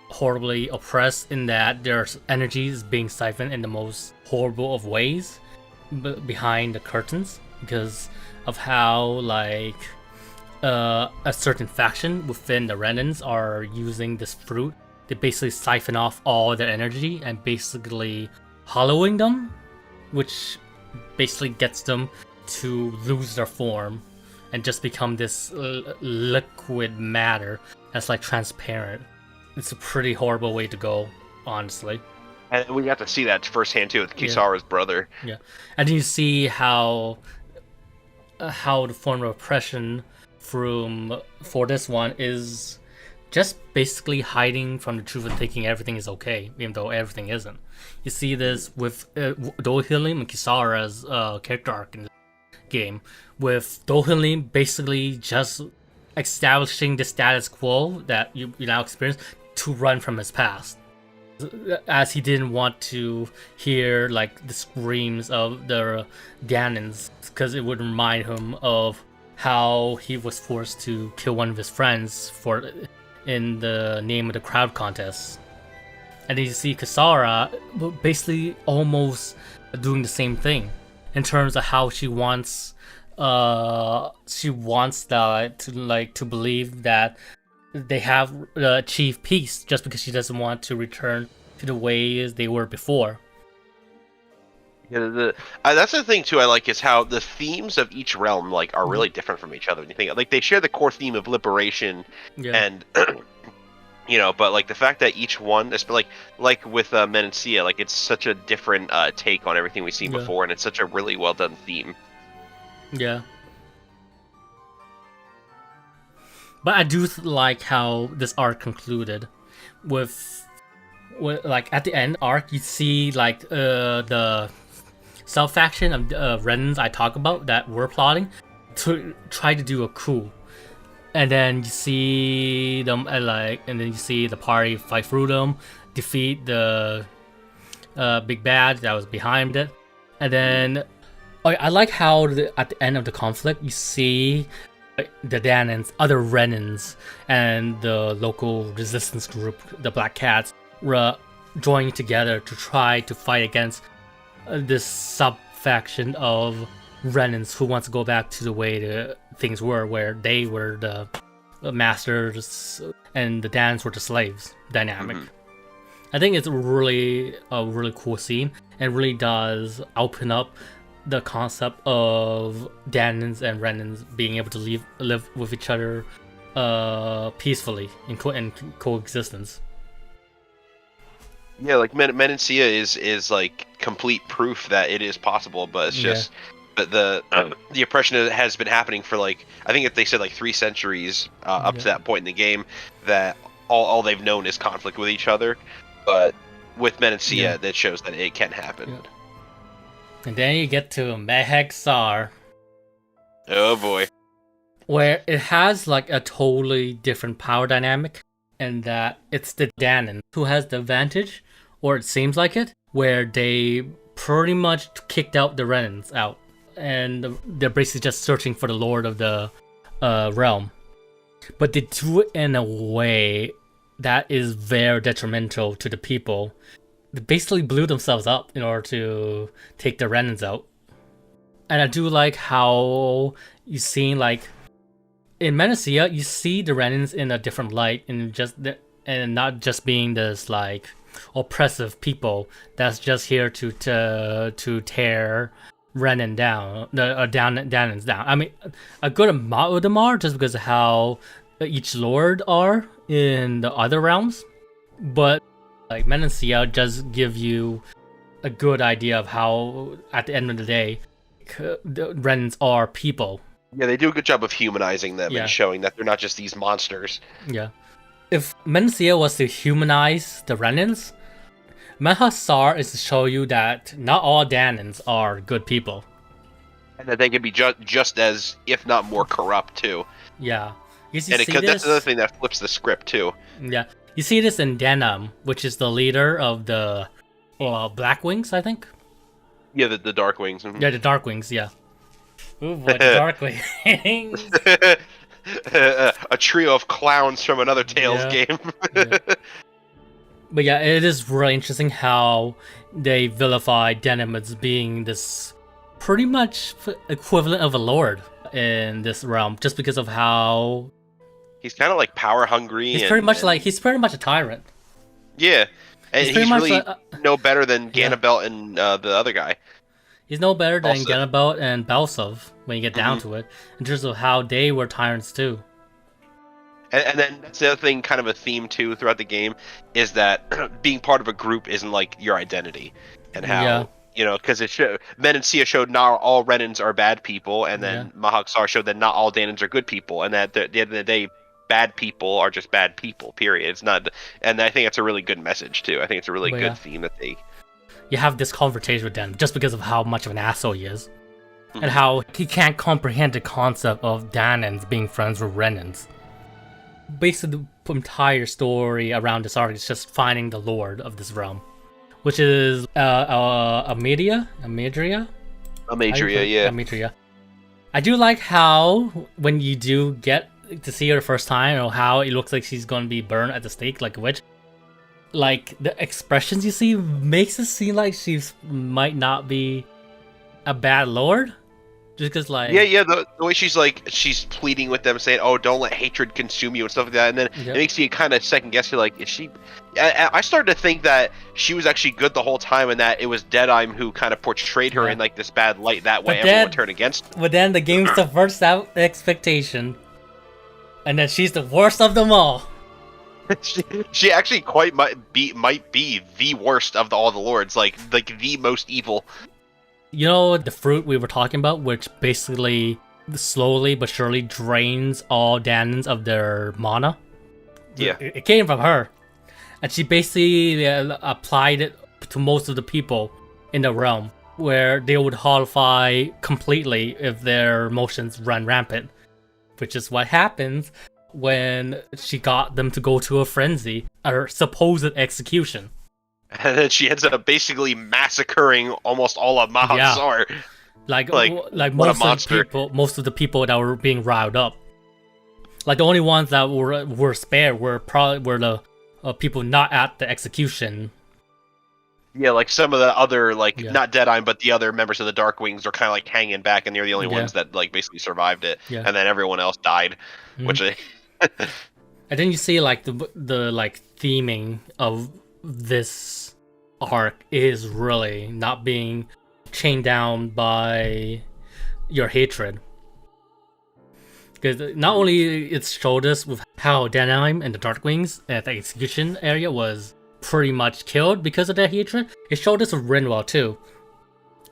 [SPEAKER 1] horribly oppressed, in that their energy is being siphoned in the most horrible of ways behind the curtains, because of how like a certain faction within the Renans are using this fruit. They basically siphon off all their energy and basically hollowing them, which basically gets them to lose their form and just become this liquid matter that's like transparent. It's a pretty horrible way to go, honestly.
[SPEAKER 2] And we got to see that firsthand too with Kisara's brother.
[SPEAKER 1] Yeah, and you see how the form of oppression for this one is just basically hiding from the truth and thinking everything is okay, even though everything isn't. You see this with Dohilim and Kisara's character arc in the game, with Dohilim basically just establishing the status quo that you now experience to run from his past, as he didn't want to hear like the screams of the Danans, because it would remind him of how he was forced to kill one of his friends in the name of the crowd contest. And then you see Kisara basically almost doing the same thing in terms of how she wants to believe that they have achieved peace, just because she doesn't want to return to the ways they were before.
[SPEAKER 2] Yeah, that's the thing too. I like is how the themes of each realm like are really different from each other. When you think like they share the core theme of liberation, and but like the fact that each one, like with Menancia, like it's such a different take on everything we've seen before, and it's such a really well done theme.
[SPEAKER 1] Yeah. But I do like how this arc concluded with like at the end arc, you see like the self-faction of Renans I talk about that were plotting to try to do a coup, and then you see them and then you see the party fight through them, defeat the big bad that was behind it, and then I like how at the end of the conflict you see the Danans, other Renans, and the local resistance group, the Black Cats, joining together to try to fight against this sub-faction of Renans who wants to go back to the way things were, where they were the masters and the Danans were the slaves dynamic. I think it's a really cool scene, and really does open up the concept of Danans and Renans being able to live with each other peacefully in coexistence.
[SPEAKER 2] Yeah, like Menancia is like complete proof that it is possible, but it's just the oppression has been happening for like, I think they said like 3 centuries up to that point in the game, that all they've known is conflict with each other, but with Menancia that shows that it can happen.
[SPEAKER 1] Yeah. And then you get to Mehexar.
[SPEAKER 2] Oh boy.
[SPEAKER 1] Where it has like a totally different power dynamic, and that it's the Danan who has the advantage, or it seems like it, where they pretty much kicked out the Renans out, and they're basically just searching for the Lord of the realm. But they do it in a way that is very detrimental to the people. They basically blew themselves up in order to take the Renans out. And I do like how you see, like, in Menacia, you see the Renans in a different light, and not just being this like oppressive people that's just here to tear Renan down, Danans down. I mean, a good amount of them are, just because of how each lord are in the other realms. But like Menacia does give you a good idea of how, at the end of the day, the Renans are people.
[SPEAKER 2] Yeah, they do a good job of humanizing them
[SPEAKER 1] Yeah.
[SPEAKER 2] and showing that they're not just these monsters.
[SPEAKER 1] Yeah. If Menacia was to humanize the Renans, Mahasar is to show you that not all Danans are good people.
[SPEAKER 2] And that they can be just as, if not more, corrupt, too.
[SPEAKER 1] Yeah.
[SPEAKER 2] That's another thing that flips the script, too.
[SPEAKER 1] Yeah. You see this in Danah, which is the leader of the Blackwings, I think?
[SPEAKER 2] Yeah, the Darkwings. Mm-hmm.
[SPEAKER 1] Yeah, the Darkwings, yeah. Ooh, what Darkwings.
[SPEAKER 2] A trio of clowns from another Tales game.
[SPEAKER 1] Yeah. But yeah, it is really interesting how they vilify Danah as being this pretty much equivalent of a lord in this realm, just because of how
[SPEAKER 2] he's kind of like power hungry.
[SPEAKER 1] He's pretty much a tyrant.
[SPEAKER 2] Yeah, and he's really no better than Ganabelt and the other guy.
[SPEAKER 1] He's no better than Ganabelt and Balsov when you get down to it, in terms of how they were tyrants too.
[SPEAKER 2] And then that's the other thing, kind of a theme too throughout the game, is that being part of a group isn't like your identity, and how because Menacia showed not all Renans are bad people, and then Mahak-Sar showed that not all Danans are good people, and that at the end of the day, bad people are just bad people. Period. It's not, and I think that's a really good message too. I think it's a really good theme that they.
[SPEAKER 1] You have this conversation with Dan just because of how much of an asshole he is, and how he can't comprehend the concept of Danans being friends with Renans. Basically, the entire story around this arc is just finding the lord of this realm, which is Amadria, yeah. I do like how when you do get to see her the first time, or how it looks like she's gonna be burned at the stake like a witch. Like the expressions you see makes it seem like she might not be a bad lord. Just because, like...
[SPEAKER 2] Yeah, the way she's pleading with them, saying, oh, don't let hatred consume you and stuff like that, and then it makes you kind of second-guess, you're like, is she... I started to think that she was actually good the whole time, and that it was Deadeye who kind of portrayed her in, like, this bad light, that way everyone turned against her.
[SPEAKER 1] But then the game subverts that expectation, and then she's the worst of them all.
[SPEAKER 2] she actually might be the worst of all the lords, like the most evil.
[SPEAKER 1] You know the fruit we were talking about, which basically slowly but surely drains all Danans of their mana?
[SPEAKER 2] Yeah.
[SPEAKER 1] It came from her. And she basically applied it to most of the people in the realm, where they would horrify completely if their emotions run rampant. Which is what happens when she got them to go to a frenzy, or supposed execution.
[SPEAKER 2] And then she ends up basically massacring almost all of Mahak-Sar.
[SPEAKER 1] Yeah. Like most of the people that were being riled up. Like the only ones that were spared were the people not at the execution.
[SPEAKER 2] Yeah, like some of the other not Deadeye, but the other members of the Darkwings are kind of like hanging back, and they're the only ones that like basically survived it. Yeah. And then everyone else died, which.
[SPEAKER 1] And then you see like the like theming of this arc is really not being chained down by your hatred, because not only it showed us with how Danah and the Darkwings at the execution area was pretty much killed because of their hatred, it showed us with Rinwell too,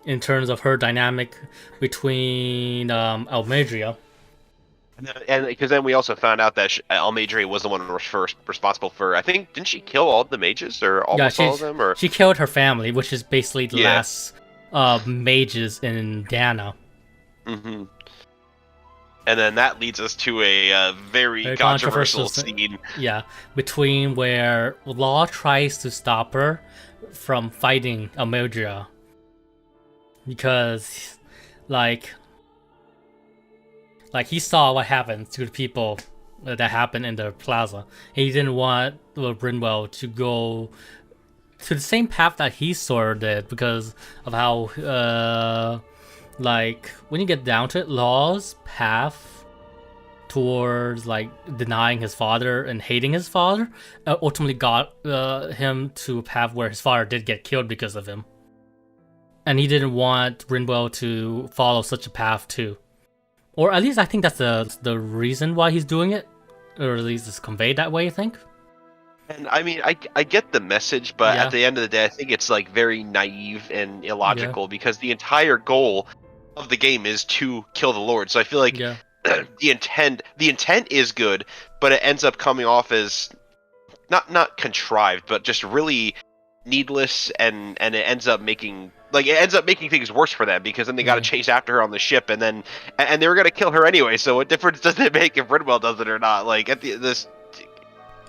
[SPEAKER 1] in terms of her dynamic between Almadria.
[SPEAKER 2] And because then we also found out that Almadria was the one who was first responsible for, I think, didn't she kill all the mages, or almost all of them? Or
[SPEAKER 1] she killed her family, which is basically the last mages in Danah.
[SPEAKER 2] Mm-hmm. And then that leads us to a very controversial scene.
[SPEAKER 1] Yeah, between where Law tries to stop her from fighting Almadria, because, like he saw what happened to the people that happened in the plaza. He didn't want Brinwell to go to the same path that he sort of did, because of how, like, when you get down to it, Law's path towards, like, denying his father and hating his father ultimately got him to a path where his father did get killed because of him. And he didn't want Brinwell to follow such a path too. Or at least I think that's the reason why he's doing it. Or at least it's conveyed that way, I think.
[SPEAKER 2] And I mean, I get the message, but
[SPEAKER 1] Yeah.
[SPEAKER 2] at the end of the day, I think it's like very naive and illogical
[SPEAKER 1] Yeah.
[SPEAKER 2] because the entire goal of the game is to kill the Lord. So I feel like
[SPEAKER 1] Yeah.
[SPEAKER 2] the intent is good, but it ends up coming off as not contrived, but just really needless, and it ends up making things worse for them because then they got to
[SPEAKER 1] Yeah.
[SPEAKER 2] chase after her on the ship, and they were gonna kill her anyway. So what difference does it make if Ridwell does it or not? Like at this.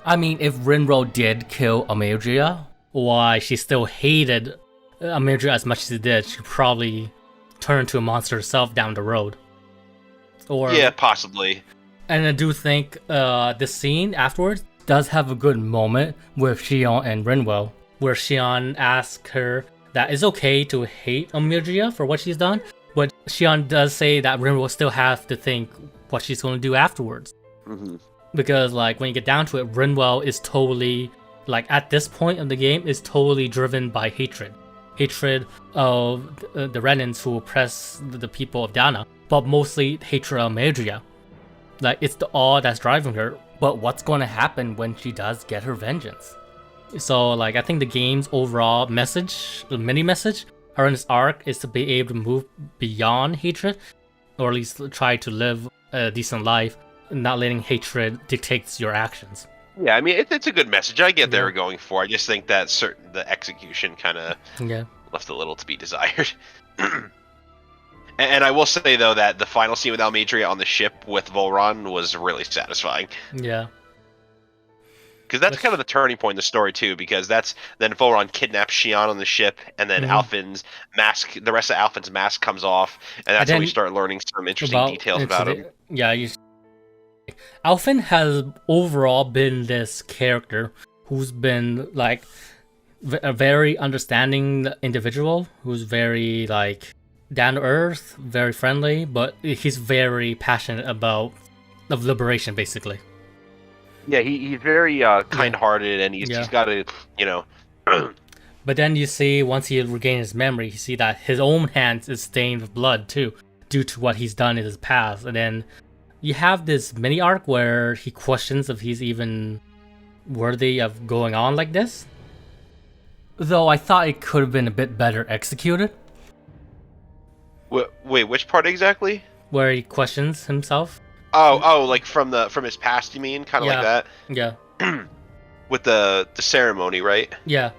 [SPEAKER 1] I mean, if Rinro did kill Amelia, why she still hated Amelia as much as she did, she'd probably turn into a monster herself down the road. Or
[SPEAKER 2] Yeah, possibly.
[SPEAKER 1] And I do think this scene afterwards does have a good moment with Xion and Rinwell, where Xion asks her that it's okay to hate Amelia for what she's done, but Xion does say that Rinwell still has to think what she's going to do afterwards.
[SPEAKER 2] Mm-hmm.
[SPEAKER 1] Because like when you get down to it, Rinwell is totally, like at this point of the game, is totally driven by hatred. Hatred of the Renans who oppress the people of Danah, but mostly hatred of Amelia. Like it's all that's driving her. But what's going to happen when she does get her vengeance? So like I think the game's overall message, the mini message, her in this arc is to be able to move beyond hatred, or at least try to live a decent life, not letting hatred dictates your actions.
[SPEAKER 2] Yeah, I mean it's a good message. I get they were going for. I just think that the execution kind of left a little to be desired. And I will say though that the final scene with Almeidrea on the ship with Volron was really satisfying.
[SPEAKER 1] Yeah.
[SPEAKER 2] Because that's kind of the turning point in the story too. Because then Volron kidnaps Xion on the ship, and then Alphen's mask, the rest of Alphen's mask comes off, and that's when we start learning some interesting details about him.
[SPEAKER 1] Yeah, Alphen has overall been this character who's been like a very understanding individual, who's very like down to earth, very friendly, but he's very passionate about liberation, basically.
[SPEAKER 2] Yeah, he's very kind-hearted, and he's got to,
[SPEAKER 1] But then you see, once he regains his memory, you see that his own hands is stained with blood too, due to what he's done in his past. And then you have this mini arc where he questions if he's even worthy of going on like this. Though I thought it could have been a bit better executed.
[SPEAKER 2] Wait, which part exactly?
[SPEAKER 1] Where he questions himself.
[SPEAKER 2] Oh, like from his past, you mean? Kind of like that?
[SPEAKER 1] Yeah.
[SPEAKER 2] With the ceremony, right?
[SPEAKER 1] Yeah.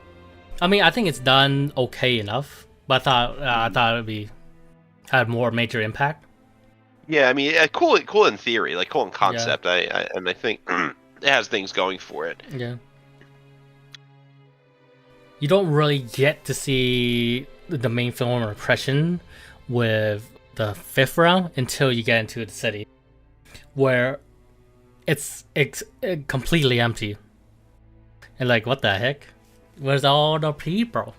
[SPEAKER 1] I mean, I think it's done okay enough, but I thought it would had more major impact.
[SPEAKER 2] Yeah, I mean, cool in theory, like cool in concept. Yeah. I think it has things going for it.
[SPEAKER 1] Yeah. You don't really get to see the main film impression with the 5th round until you get into the city, where it's completely empty. And like, what the heck? Where's all the people?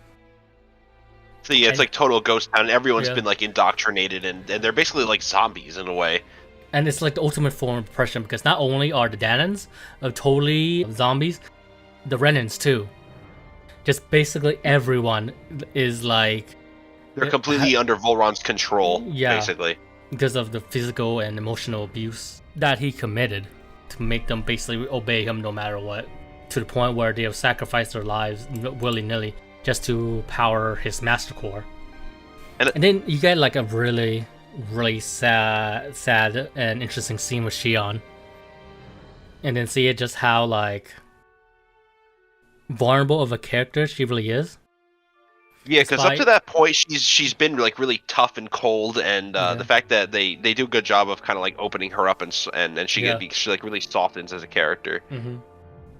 [SPEAKER 2] So yeah, it's like total ghost town. Everyone's been like indoctrinated, and they're basically like zombies in a way.
[SPEAKER 1] And it's like the ultimate form of oppression, because not only are the Danans totally zombies, the Renans too. Just basically everyone is like...
[SPEAKER 2] They're completely under Volron's control, basically.
[SPEAKER 1] Because of the physical and emotional abuse that he committed to make them basically obey him no matter what. To the point where they have sacrificed their lives willy-nilly just to power his master core. And then you get like a really, really sad and interesting scene with Xion. And then see just how like vulnerable of a character she really is.
[SPEAKER 2] Yeah, because up to that point, she's been like really tough and cold, and the fact that they do a good job of kind of like opening her up, and she like really softens as a character.
[SPEAKER 1] Mm-hmm.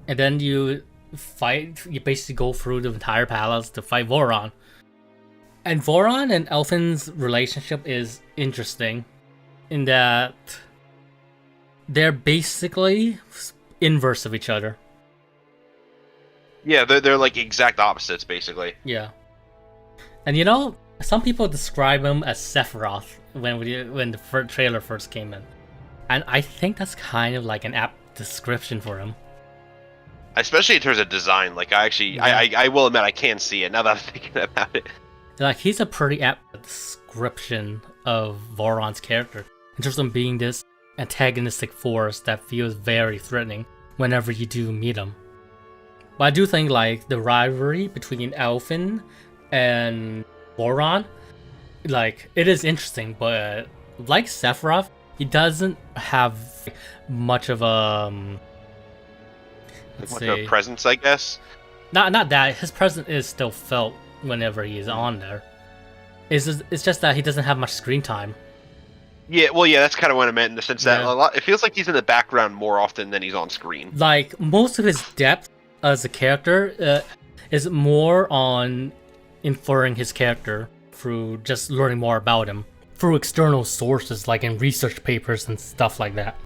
[SPEAKER 1] And then you basically go through the entire palace to fight Voron. And Voron and Elfin's relationship is interesting in that they're basically inverse of each other.
[SPEAKER 2] Yeah, they're like exact opposites, basically.
[SPEAKER 1] Yeah. And you know, some people describe him as Sephiroth when the trailer first came in. And I think that's kind of like an apt description for him.
[SPEAKER 2] Especially in terms of design, like I will admit I can see it now that I'm thinking about it.
[SPEAKER 1] Like he's a pretty apt description of Voron's character in terms of being this antagonistic force that feels very threatening whenever you do meet him. But I do think like the rivalry between Alphen and Voron, like it is interesting, but like Sephiroth, he doesn't have much of a
[SPEAKER 2] Much of a presence, I guess.
[SPEAKER 1] Not that his presence is still felt whenever he is on there. It's just that he doesn't have much screen time.
[SPEAKER 2] Yeah, well, yeah, that's kind of what I meant in the sense that it feels like he's in the background more often than he's on screen.
[SPEAKER 1] Like most of his depth as a character is more on inferring his character through just learning more about him through external sources, like in research papers and stuff like that,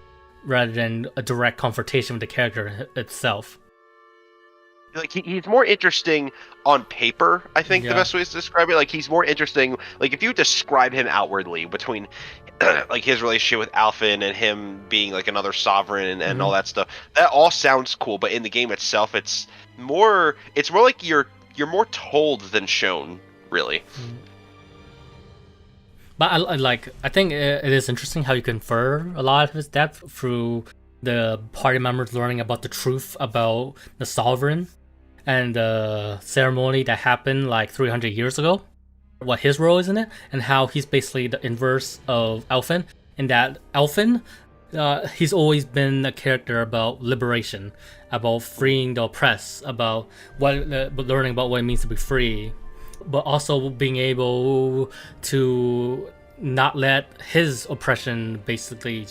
[SPEAKER 1] rather than a direct confrontation with the character itself.
[SPEAKER 2] Like he's more interesting on paper, I think the best way is to describe it. Like he's more interesting, like if you describe him outwardly between like his relationship with Alphen and him being like another sovereign and all that stuff, that all sounds cool, but in the game itself it's more like you're more told than shown, really.
[SPEAKER 1] But I think it is interesting how you can infer a lot of his depth through the party members learning about the truth about the sovereign and the ceremony that happened like 300 years ago, what his role is in it, and how he's basically the inverse of Alphen, in that Alphen, he's always been a character about liberation, about freeing the oppressed, about learning about what it means to be free, but also being able to not let his oppression basically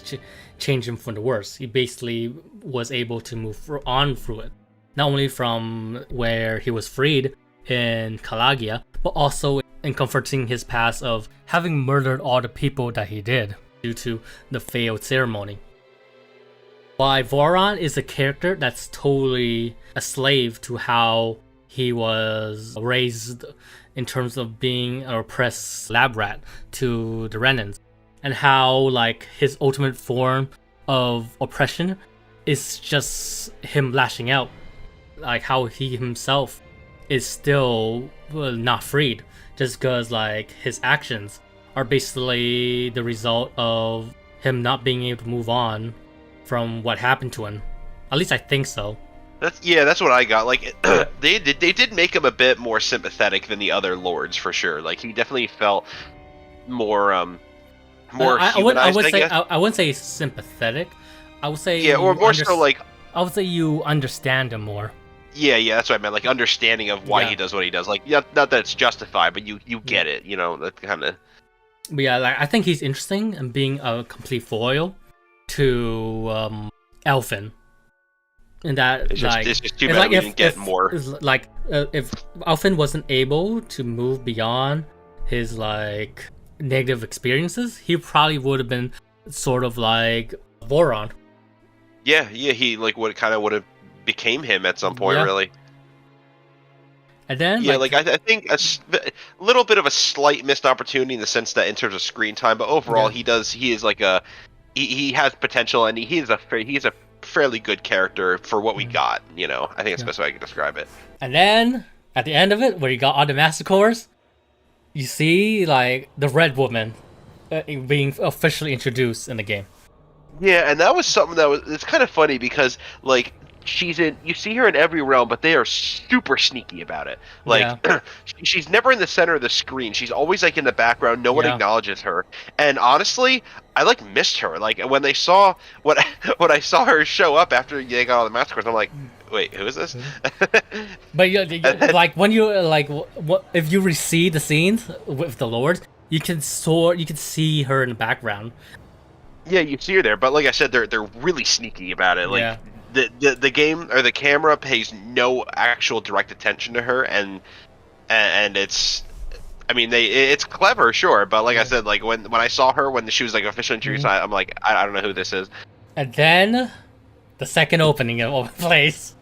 [SPEAKER 1] change him for the worse. He basically was able to move on through it, not only from where he was freed in Kalagia, but also in comforting his past of having murdered all the people that he did due to the failed ceremony. While Voron is a character that's totally a slave to how he was raised in terms of being an oppressed lab rat to the Renans, and how like his ultimate form of oppression is just him lashing out, like how he himself is still not freed, just because like his actions are basically the result of him not being able to move on from what happened to him. At least I think so.
[SPEAKER 2] That's what I got. Like they did make him a bit more sympathetic than the other lords for sure. Like he definitely felt more humanized,
[SPEAKER 1] I wouldn't say sympathetic. I would say
[SPEAKER 2] or more so like
[SPEAKER 1] I would say you understand him more.
[SPEAKER 2] Yeah, that's what I meant. Like understanding of why he does what he does. Like not that it's justified, but you get it. You know, that kind of.
[SPEAKER 1] But yeah, like I think he's interesting and being a complete foil to Alphen. In that,
[SPEAKER 2] it's just too bad we didn't get more.
[SPEAKER 1] Like if Alphen wasn't able to move beyond his like negative experiences, he probably would have been sort of like Voron.
[SPEAKER 2] Yeah, he like would have became him at some point, really.
[SPEAKER 1] And then
[SPEAKER 2] I think a little bit of a slight missed opportunity in the sense that in terms of screen time, but overall he is like he has potential, and he is a fairly good character for what we got. You know, I think that's the best way I can describe it.
[SPEAKER 1] And then at the end of it, where you got all the massacres, you see like the Red Woman being officially introduced in the game.
[SPEAKER 2] Yeah, and that was something it's kind of funny because like you see her in every realm, but they are super sneaky about it. Like she's never in the center of the screen. She's always like in the background. No one acknowledges her. And honestly, I like missed her. Like when they saw when I saw her show up after they got all the massacres, I'm like, wait, who is this?
[SPEAKER 1] But like when you like if you see the scenes with the lords, you can see her in the background.
[SPEAKER 2] Yeah, you see her there, but like I said, they're really sneaky about it. Like the game or the camera pays no actual direct attention to her, and it's, I mean, it's clever, sure, but like I said, like when I saw her when she was like officially introduced, I'm like, I don't know who this is.
[SPEAKER 1] And then the second opening of the place.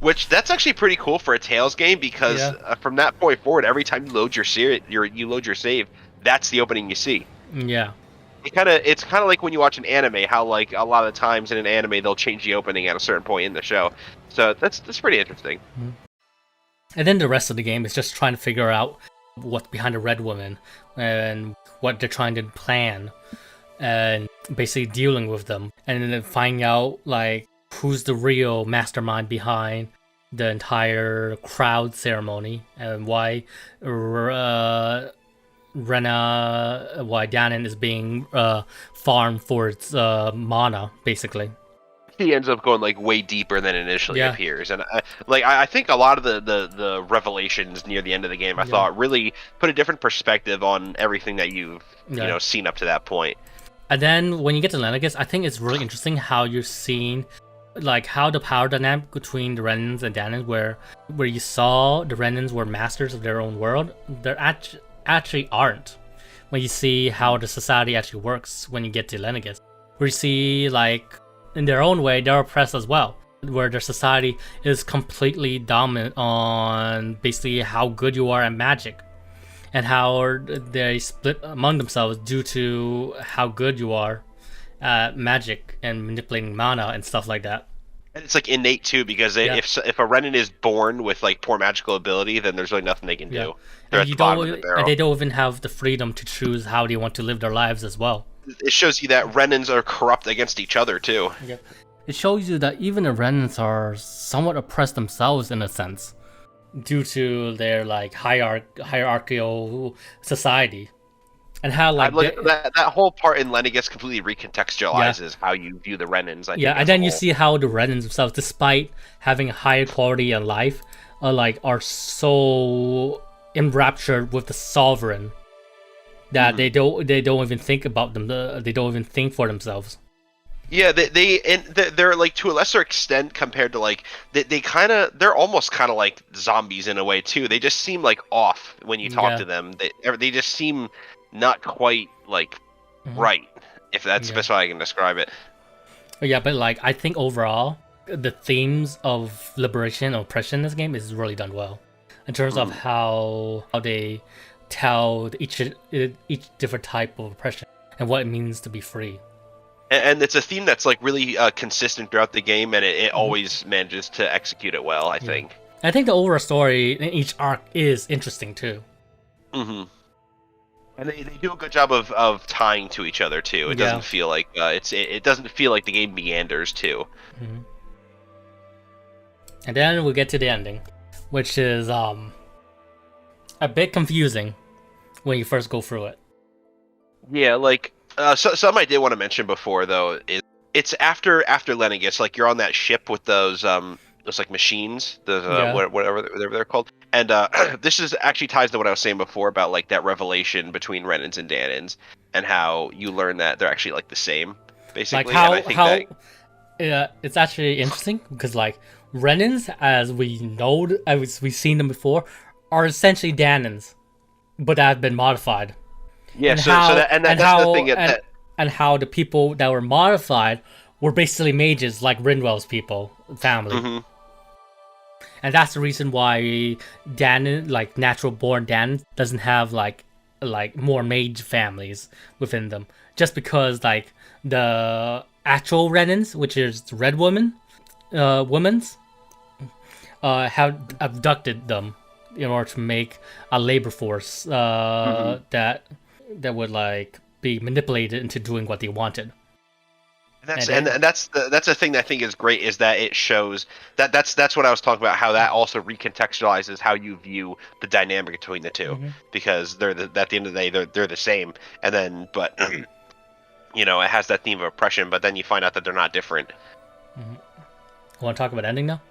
[SPEAKER 2] Which that's actually pretty cool for a Tales game because from that point forward, every time you load your save, that's the opening you see.
[SPEAKER 1] Yeah.
[SPEAKER 2] It's kind of like when you watch an anime, how like a lot of times in an anime they'll change the opening at a certain point in the show. So that's pretty interesting.
[SPEAKER 1] And then the rest of the game is just trying to figure out what's behind the Red Woman and what they're trying to plan, and basically dealing with them, and then finding out like who's the real mastermind behind the entire crowd ceremony and why Danah is being farmed for its mana, basically.
[SPEAKER 2] He ends up going like way deeper than initially appears, and I think a lot of the revelations near the end of the game I thought really put a different perspective on everything that you've seen up to that point.
[SPEAKER 1] And then when you get to Lenegis, I think it's really interesting how you're seeing like how the power dynamic between the Renans and Danans, where you saw the Renans were masters of their own world, they're actually aren't. When you see how the society actually works when you get to Lenegis, where you see like in their own way they're oppressed as well, where their society is completely dominant on basically how good you are at magic, and how they split among themselves due to how good you are at magic and manipulating mana and stuff like that.
[SPEAKER 2] And it's like innate too, because if a Renan is born with like poor magical ability, then there's really nothing they can do. They're at the bottom of the barrel.
[SPEAKER 1] And they don't even have the freedom to choose how they want to live their lives as well.
[SPEAKER 2] It shows you that Renans are corrupt against each other too.
[SPEAKER 1] Yeah. It shows you that even the Renans are somewhat oppressed themselves in a sense, due to their like hierarchical society. And how like
[SPEAKER 2] that whole part in Lenegis completely recontextualizes how you view the Renans. I think,
[SPEAKER 1] and then you see how the Renans themselves, despite having a higher quality in life, are so enraptured with the sovereign that they don't even think about them. They don't even think for themselves.
[SPEAKER 2] Yeah, they're like to a lesser extent compared to like they're almost kind of like zombies in a way too. They just seem like off when you talk to them. They just seem not quite like right, if that's the best way I can describe it.
[SPEAKER 1] Yeah, but like I think overall the themes of liberation and oppression in this game is really done well in terms of how they tell each different type of oppression and what it means to be free.
[SPEAKER 2] And it's a theme that's like really consistent throughout the game, and it always manages to execute it well, I think.
[SPEAKER 1] I think the overall story in each arc is interesting too.
[SPEAKER 2] And they do a good job of tying to each other too. It doesn't feel like it doesn't feel like the game meanders too.
[SPEAKER 1] And then we get to the ending, which is a bit confusing when you first go through it. Yeah,
[SPEAKER 2] like something I did want to mention before though is it's after Lenegis, like you're on that ship with those like machines, whatever they're called. And this is actually ties to what I was saying before about like that revelation between Renans and Danans, and how you learn that they're actually like the same, basically.
[SPEAKER 1] Like it's actually interesting because like Renans, as we know, as we've seen them before, are essentially Danans, but that have been modified.
[SPEAKER 2] Yeah, that's the thing.
[SPEAKER 1] And how the people that were modified were basically mages, like Rinwell's people, family. And that's the reason why Danah, like natural-born Danah, doesn't have like more mage families within them. Just because like the actual Renans, which is Red Women, have abducted them in order to make a labor force that would like be manipulated into doing what they wanted.
[SPEAKER 2] And that's the thing that I think is great, is that it shows that's what I was talking about, how that also recontextualizes how you view the dynamic between the two, because at the end of the day they're the same, and then but it has that theme of oppression, but then you find out that they're not different.
[SPEAKER 1] Want to talk about ending now?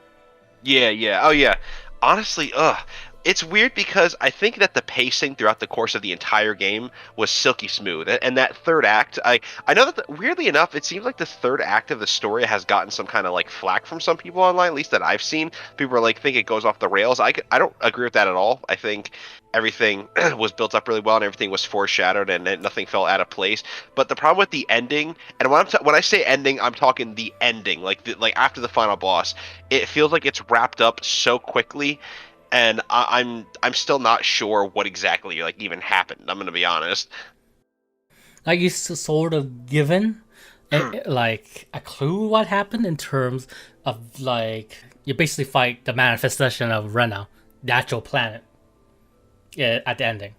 [SPEAKER 2] Yeah. Honestly, it's weird because I think that the pacing throughout the course of the entire game was silky smooth, and that third act, I know that weirdly enough, it seems like the third act of the story has gotten some kind of like flack from some people online, at least that I've seen. People are like think it goes off the rails. I don't agree with that at all. I think everything was built up really well, and everything was foreshadowed, and nothing fell out of place. But the problem with the ending, and when I say ending, I'm talking the ending, like after the final boss, it feels like it's wrapped up so quickly. And I'm still not sure what exactly like even happened. I'm gonna be honest.
[SPEAKER 1] Like you sort of given like a clue what happened in terms of like you basically fight the manifestation of Rena, the actual planet, at the ending,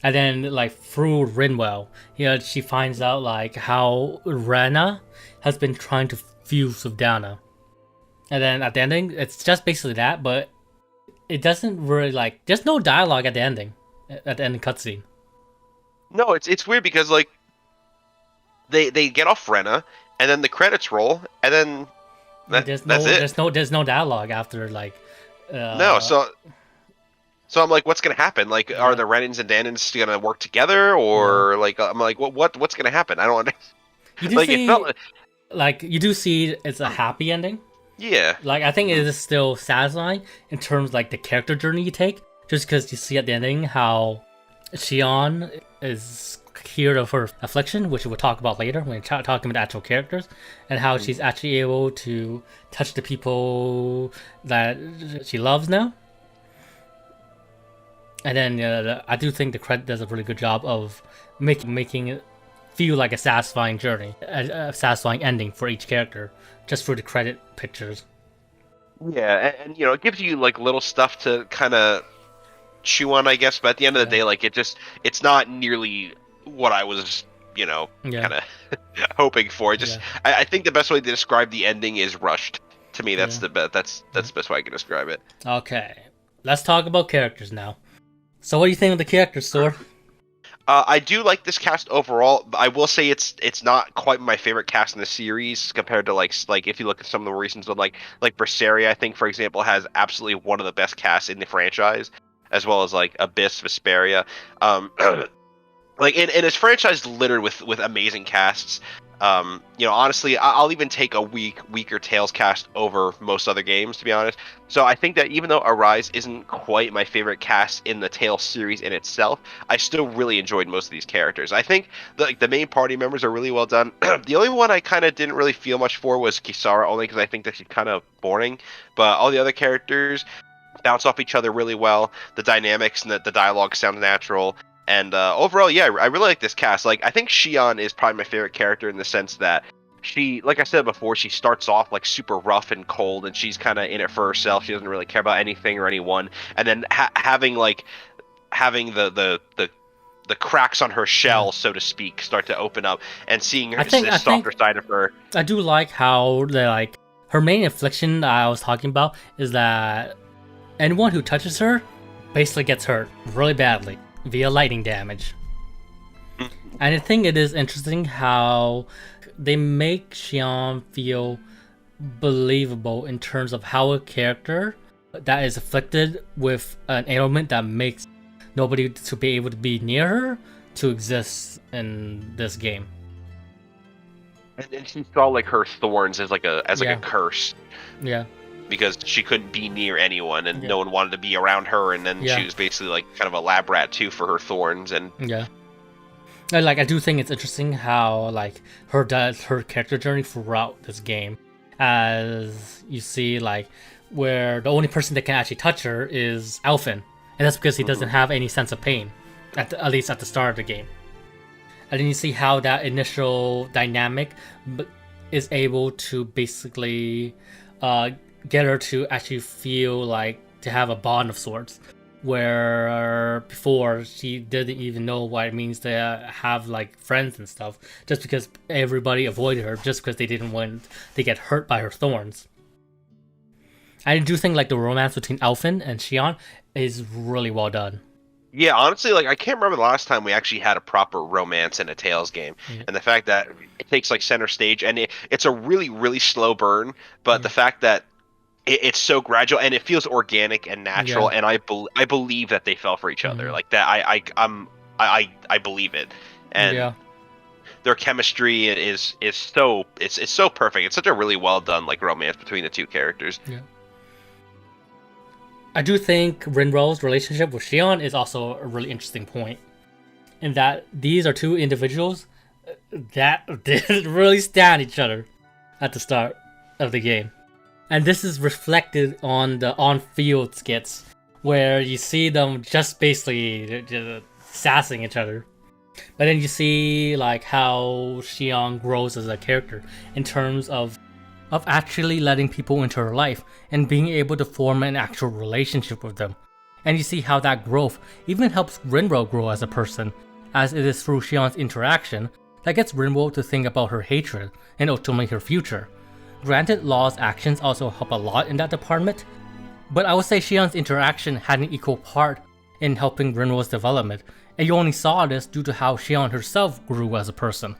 [SPEAKER 1] and then like through Rinwell, she finds out like how Rena has been trying to fuse with Danah, And then at the ending, it's just basically that, but it doesn't really like. There's no dialogue at the ending, cutscene.
[SPEAKER 2] No, it's weird because like they get off Rena, and then the credits roll, and then that's it.
[SPEAKER 1] There's no dialogue after like.
[SPEAKER 2] No, so I'm like, what's gonna happen? Like, are the Renans and Danans gonna work together, or like I'm like, what's gonna happen? I don't understand.
[SPEAKER 1] You do like you do see it's a happy ending.
[SPEAKER 2] Yeah.
[SPEAKER 1] Like I think it is still satisfying in terms of, like the character journey you take, just because you see at the ending how Xion is cured of her affliction, which we'll talk about later when we're talking about actual characters, and how she's actually able to touch the people that she loves now. And then I do think the credit does a really good job of making it feel like a satisfying journey, a satisfying ending for each character, just for the credit pictures.
[SPEAKER 2] Yeah, and it gives you like little stuff to kind of chew on, I guess. But at the end of the day, like it's not nearly what I was, kind of hoping for. I think the best way to describe the ending is rushed. To me, that's the best way I can describe it.
[SPEAKER 1] Okay, let's talk about characters now. So what do you think of the characters, Sor?
[SPEAKER 2] I do like this cast overall. I will say it's not quite my favorite cast in the series compared to like if you look at some of the recent ones, like Berseria, I think, for example, has absolutely one of the best casts in the franchise, as well as like Abyss, Vesperia. Like and his franchise littered with amazing casts. Honestly, I'll even take a weaker Tales cast over most other games, to be honest. So I think that even though Arise isn't quite my favorite cast in the Tales series in itself, I still really enjoyed most of these characters. I think the main party members are really well done. The only one I kind of didn't really feel much for was Kisara, only because I think that she's kind of boring. But all the other characters bounce off each other really well. The dynamics and the dialogue sound natural. And overall, yeah, I really like this cast. Like, I think Xion is probably my favorite character in the sense that she, like I said before, she starts off like super rough and cold, and she's kind of in it for herself. She doesn't really care about anything or anyone. And then having the cracks on her shell, so to speak, start to open up, and seeing her softer side of her.
[SPEAKER 1] I do like how her main affliction I was talking about is that anyone who touches her basically gets hurt really badly via lightning damage. And I think it is interesting how they make Xion feel believable in terms of how a character that is afflicted with an ailment that makes nobody to be able to be near her to exist in this game.
[SPEAKER 2] And she saw like her thorns as like a curse.
[SPEAKER 1] Yeah.
[SPEAKER 2] Because she couldn't be near anyone, and no one wanted to be around her, and then she was basically like kind of a lab rat too for her thorns. And
[SPEAKER 1] I do think it's interesting how like her character journey throughout this game, as you see like where the only person that can actually touch her is Alphen, and that's because he doesn't have any sense of pain, at least at the start of the game. And then you see how that initial dynamic is able to basically get her to actually feel like to have a bond of sorts, where before she didn't even know what it means to have like friends and stuff, just because everybody avoided her just because they didn't want to get hurt by her thorns. I do think like the romance between Alphen and Xion is really well done.
[SPEAKER 2] Yeah, honestly, like I can't remember the last time we actually had a proper romance in a Tales game, and the fact that it takes like center stage, and it's a really, really slow burn, but the fact that it's so gradual and it feels organic and natural, and I believe that they fell for each other like that. I believe it, and their chemistry is so it's so perfect. It's such a really well done like romance between the two characters.
[SPEAKER 1] Yeah. I do think Rinro's relationship with Xion is also a really interesting point, in that these are two individuals that didn't really stand each other at the start of the game. And this is reflected on the on-field skits, where you see them just basically sassing each other. But then you see like how Xion grows as a character in terms of actually letting people into her life and being able to form an actual relationship with them. And you see how that growth even helps Rinro grow as a person, as it is through Xion's interaction that gets Rinro to think about her hatred and ultimately her future. Granted, Law's actions also help a lot in that department, but I would say Shion's interaction had an equal part in helping Rinwell's development, and you only saw this due to how Shion herself grew as a person.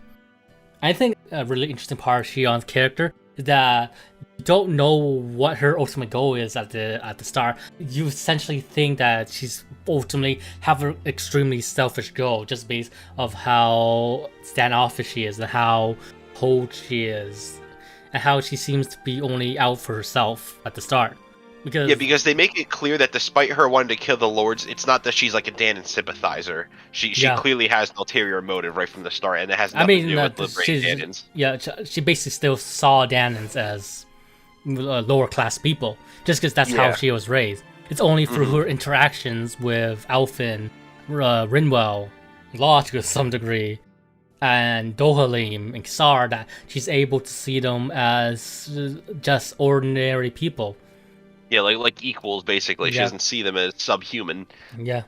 [SPEAKER 1] I think a really interesting part of Shion's character is that you don't know what her ultimate goal is at the start. You essentially think that she's ultimately have an extremely selfish goal just based of how standoffish she is and how cold she is and how she seems to be only out for herself at the start.
[SPEAKER 2] Because they make it clear that despite her wanting to kill the lords, it's not that she's like a Danah sympathizer. She clearly has an ulterior motive right from the start, and it has nothing to do with liberating Danans.
[SPEAKER 1] Yeah, she basically still saw Danans as lower class people, just because that's how she was raised. It's only through her interactions with Alphen, Rinwell, Law to some degree, and Dohalim and Kisar that she's able to see them as just ordinary people.
[SPEAKER 2] Yeah, like equals, basically. She doesn't see them as subhuman.
[SPEAKER 1] Yeah.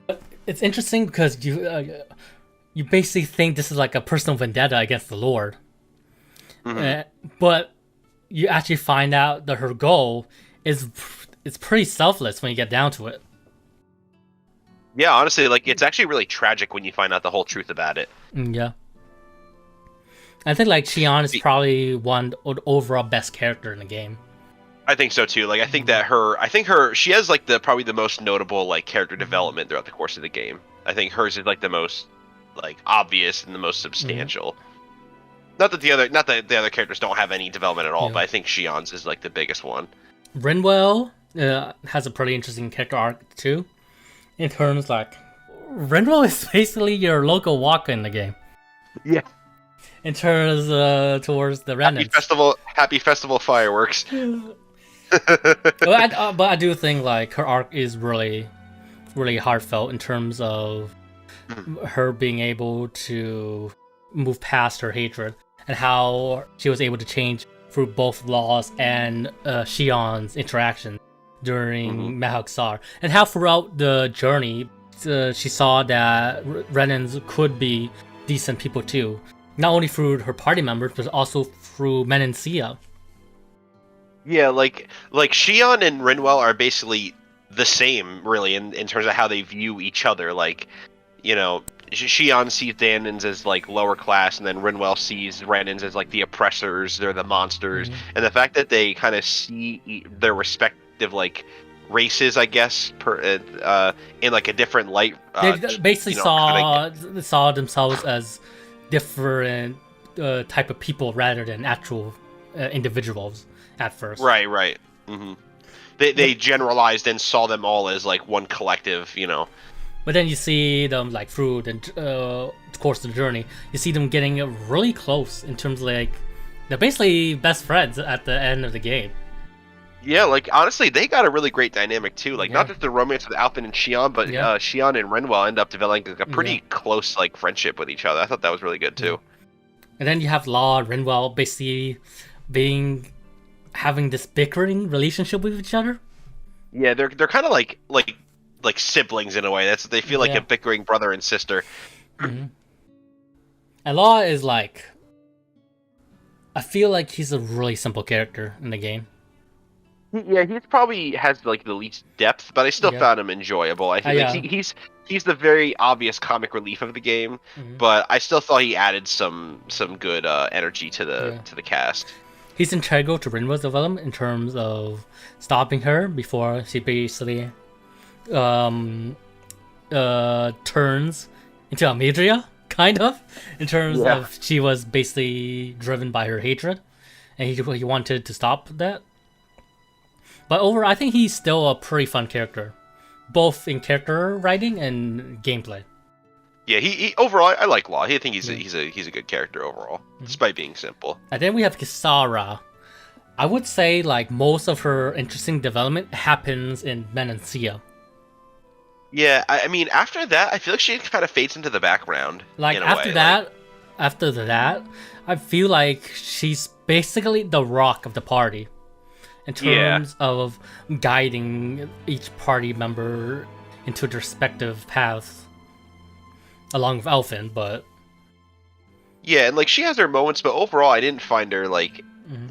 [SPEAKER 1] But it's interesting because you basically think this is like a personal vendetta against the Lord. But you actually find out that her goal is it's pretty selfless when you get down to it.
[SPEAKER 2] Yeah, honestly, like it's actually really tragic when you find out the whole truth about it.
[SPEAKER 1] Yeah. I think like Shion is probably one of the overall best character in the game.
[SPEAKER 2] I think so too. Like I think she has like probably the most notable like character development throughout the course of the game. I think hers is like the most like obvious and the most substantial. Not that the other characters don't have any development at all, but I think Shion's is like the biggest one.
[SPEAKER 1] Rinwell has a pretty interesting character arc too. In terms like Rinwell is basically your local Waka in the game.
[SPEAKER 2] Yeah.
[SPEAKER 1] In terms towards the Rena.
[SPEAKER 2] Happy festival fireworks.
[SPEAKER 1] But I do think like her arc is really, really heartfelt in terms of her being able to move past her hatred and how she was able to change through both Law's and Shion's interaction during Mahawksar, and how throughout the journey she saw that Renans could be decent people too, not only through her party members but also through Menancia.
[SPEAKER 2] Yeah, like Shion and Rinwell are basically the same, really, in terms of how they view each other. Like, you know, Shion sees Danans as like lower class, and then Rinwell sees Renans as like the oppressors. They're the monsters, and the fact that they kind of see their respective like races, I guess, in like a different light.
[SPEAKER 1] They basically saw themselves as different type of people rather than actual individuals. At first.
[SPEAKER 2] Right. They generalized and saw them all as like one collective, you know.
[SPEAKER 1] But then you see them like through the course of the journey, you see them getting really close in terms of like they're basically best friends at the end of the game.
[SPEAKER 2] Yeah, like honestly, they got a really great dynamic too. Like not just the romance with Alphen and Shion, but Shion and Rinwell end up developing like, a pretty close like friendship with each other. I thought that was really good too.
[SPEAKER 1] And then you have Law and Rinwell basically having this bickering relationship with each other.
[SPEAKER 2] Yeah, they're kind of like siblings in a way. That's they feel like a bickering brother and sister.
[SPEAKER 1] And Law is like, I feel like he's a really simple character in the game.
[SPEAKER 2] Yeah, he probably has like the least depth, but I still found him enjoyable. I think he's the very obvious comic relief of the game, but I still thought he added some good energy to the cast.
[SPEAKER 1] He's integral to Rinwell's development in terms of stopping her before she basically turns into Amidria, kind of, in terms of she was basically driven by her hatred, and he wanted to stop that. But overall, I think he's still a pretty fun character, both in character writing and gameplay.
[SPEAKER 2] Yeah, he overall I like Law. I think he's a good character overall, despite being simple.
[SPEAKER 1] And then we have Kisara. I would say like most of her interesting development happens in Menancia.
[SPEAKER 2] Yeah, I mean after that, I feel like she kind of fades into the background.
[SPEAKER 1] Like after that, I feel like she's basically the rock of the party in terms of guiding each party member into their respective paths. Along with Alphen, but
[SPEAKER 2] yeah, and like she has her moments, but overall, I didn't find her like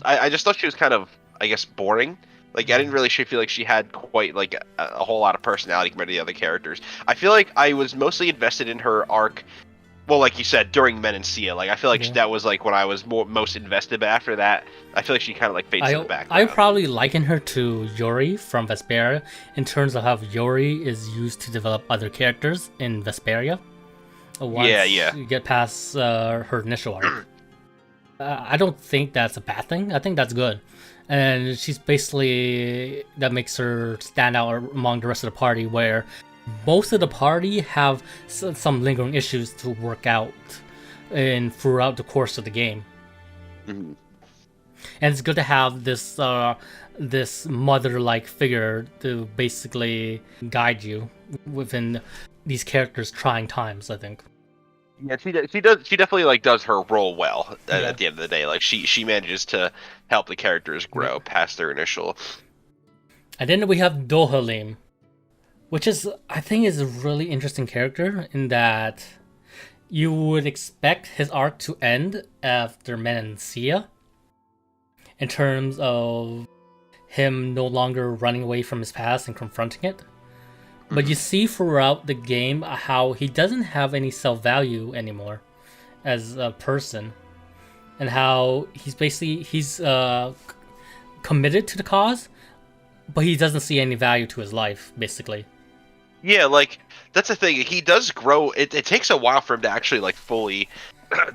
[SPEAKER 2] I just thought she was kind of, I guess, boring. Like, I didn't really feel like she had quite, like, a whole lot of personality compared to the other characters. I feel like I was mostly invested in her arc, well, like you said, during Menancia. Like, I feel like that was, like, when I was most invested, but after that, I feel like she kind of, like, fades in the background.
[SPEAKER 1] I probably liken her to Yuri from Vesperia, in terms of how Yuri is used to develop other characters in Vesperia. Once you get past her initial arc. I don't think that's a bad thing. I think that's good. And she's basically, that makes her stand out among the rest of the party, where most of the party have some lingering issues to work out throughout the course of the game. And it's good to have this this mother-like figure to basically guide you within these characters' trying times, I think.
[SPEAKER 2] Yeah, she definitely like does her role well at the end of the day. Like she manages to help the characters grow past their initial.
[SPEAKER 1] And then we have Dohalim, which I think is a really interesting character in that you would expect his arc to end after Menancia, in terms of him no longer running away from his past and confronting it. But you see throughout the game how he doesn't have any self-value anymore as a person, and how he's committed to the cause, but he doesn't see any value to his life, basically.
[SPEAKER 2] Yeah, like, that's the thing. He does grow. It takes a while for him to actually, like, fully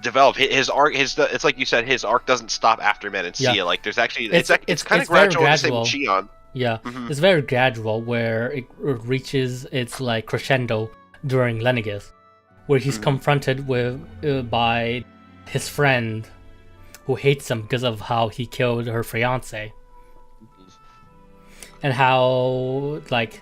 [SPEAKER 2] develop his arc. It's like you said, his arc doesn't stop after Menancia. Like, there's actually it's kind of gradual. The same with Shion.
[SPEAKER 1] Yeah, it's very gradual, where it reaches its like crescendo during Lenegis, where he's confronted with by his friend, who hates him because of how he killed her fiance, and how like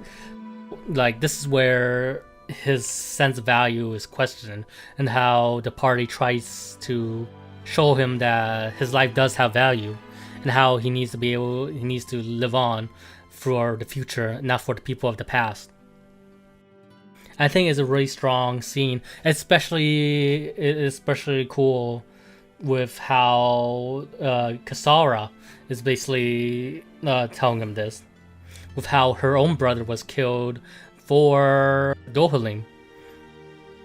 [SPEAKER 1] this is where his sense of value is questioned, and how the party tries to show him that his life does have value, and how he needs to live on for the future, not for the people of the past. I think it's a really strong scene, especially cool with how Kasara is basically telling him this, with how her own brother was killed for Dohalim.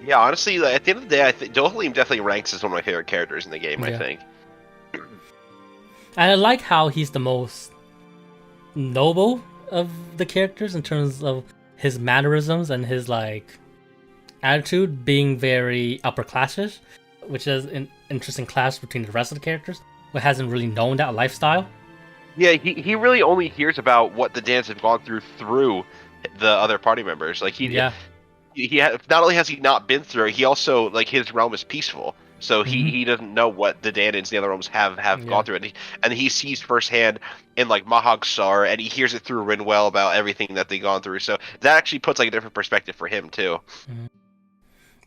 [SPEAKER 2] Yeah, honestly, at the end of the day, I think Dohalim definitely ranks as one of my favorite characters in the game. I think.
[SPEAKER 1] And I like how he's the most noble of the characters in terms of his mannerisms and his like attitude being very upper classish, which is an interesting clash between the rest of the characters, but hasn't really known that lifestyle.
[SPEAKER 2] Yeah, he really only hears about what the Dans have gone through the other party members. Like he not only has he not been through it, he also, like, his realm is peaceful. So he doesn't know what the Danans in the other realms have gone through, and he sees firsthand in like Mahag-Sar, and he hears it through Rinwell about everything that they've gone through. So that actually puts like a different perspective for him too.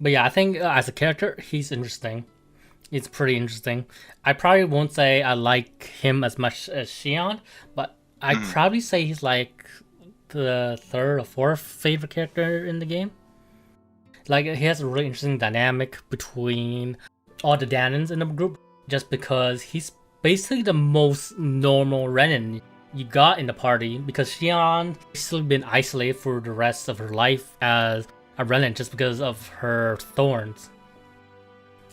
[SPEAKER 1] But yeah, I think as a character, he's interesting. It's pretty interesting. I probably won't say I like him as much as Shion, but I'd probably say he's like the third or fourth favorite character in the game. Like, he has a really interesting dynamic between all the Danans in the group, just because he's basically the most normal Renan you got in the party, because Shion still been isolated for the rest of her life as a Renan just because of her thorns.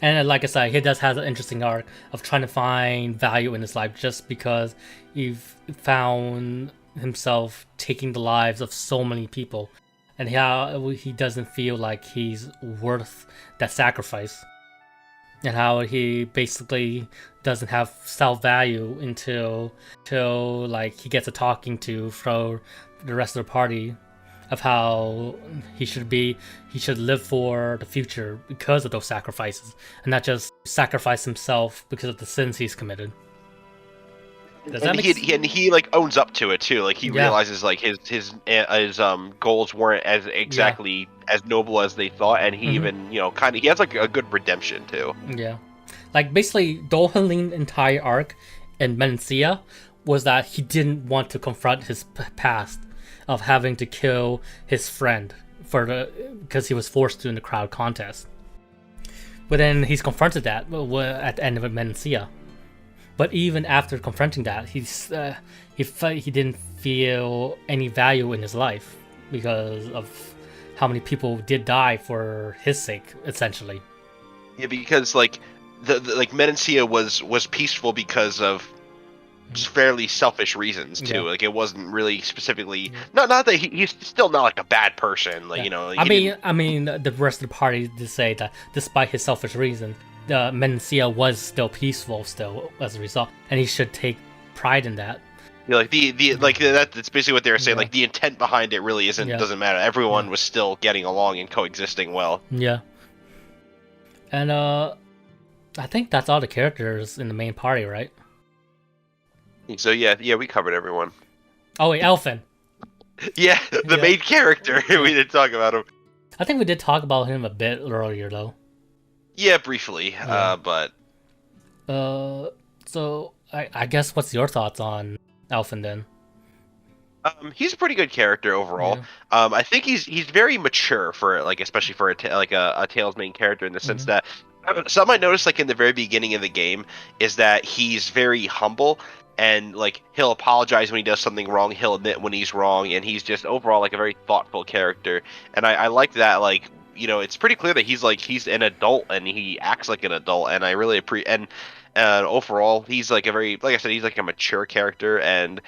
[SPEAKER 1] And like I said, he does have an interesting arc of trying to find value in his life, just because he found himself taking the lives of so many people, and how he doesn't feel like he's worth that sacrifice, and how he basically doesn't have self-value until like he gets a talking to from the rest of the party of how he should live for the future because of those sacrifices, and not just sacrifice himself because of the sins he's committed.
[SPEAKER 2] And he like owns up to it too. Like he realizes like his goals weren't as exactly as noble as they thought, and he even he has like a good redemption too. Yeah,
[SPEAKER 1] like basically Dohalim's entire arc in Menancia was that he didn't want to confront his past of having to kill his friend because he was forced to in the crowd contest. But then he's confronted that at the end of Menancia. But even after confronting that, he didn't feel any value in his life because of how many people did die for his sake, essentially.
[SPEAKER 2] Yeah, because like the like Menancia was peaceful because of fairly selfish reasons too. Like it wasn't really specifically not that he's still not like a bad person. Like
[SPEAKER 1] I mean, the rest of the party did say that despite his selfish reasons, Menancia was still peaceful still as a result, and he should take pride in that.
[SPEAKER 2] Yeah, like that's basically what they were saying. Like the intent behind it really doesn't matter. Everyone was still getting along and coexisting well.
[SPEAKER 1] Yeah. And I think that's all the characters in the main party, right?
[SPEAKER 2] So yeah, we covered everyone.
[SPEAKER 1] Oh wait, Elfin.
[SPEAKER 2] Yeah, the main character. We didn't talk about him.
[SPEAKER 1] I think we did talk about him a bit earlier, though.
[SPEAKER 2] Yeah, briefly. But.
[SPEAKER 1] So I guess what's your thoughts on Elfin then?
[SPEAKER 2] He's a pretty good character overall. Yeah. I think he's very mature for like, especially for a Tales main character in the sense that something I noticed like in the very beginning of the game is that he's very humble. And like he'll apologize when he does something wrong, he'll admit when he's wrong, and he's just overall like a very thoughtful character. And I like that. Like, it's pretty clear that he's an adult and he acts like an adult, and I really appreciate. And overall, he's like like I said, he's like a mature character, and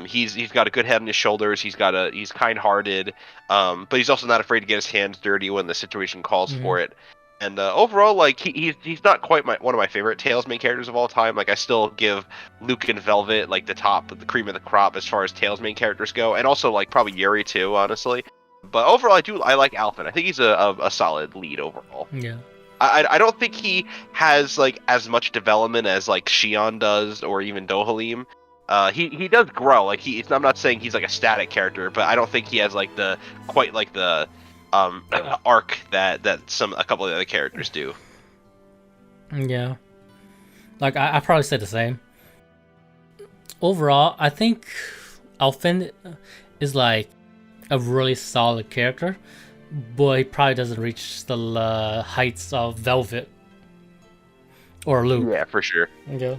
[SPEAKER 2] he's got a good head on his shoulders. He's kind-hearted, but he's also not afraid to get his hands dirty when the situation calls for it. And overall, like he's not quite one of my favorite Tales main characters of all time. Like I still give Luke and Velvet like the cream of the crop as far as Tales main characters go, and also like probably Yuri too, honestly. But overall, I like Alphen. I think he's a solid lead overall.
[SPEAKER 1] Yeah.
[SPEAKER 2] I don't think he has like as much development as like Shion does or even Dohalim. He does grow. Like I'm not saying he's like a static character, but I don't think he has like the arc that a couple of the other characters do.
[SPEAKER 1] Yeah, like I probably say the same. Overall, I think Alphen is like a really solid character, but he probably doesn't reach the heights of Velvet or Luke.
[SPEAKER 2] Yeah, for sure.
[SPEAKER 1] Yeah.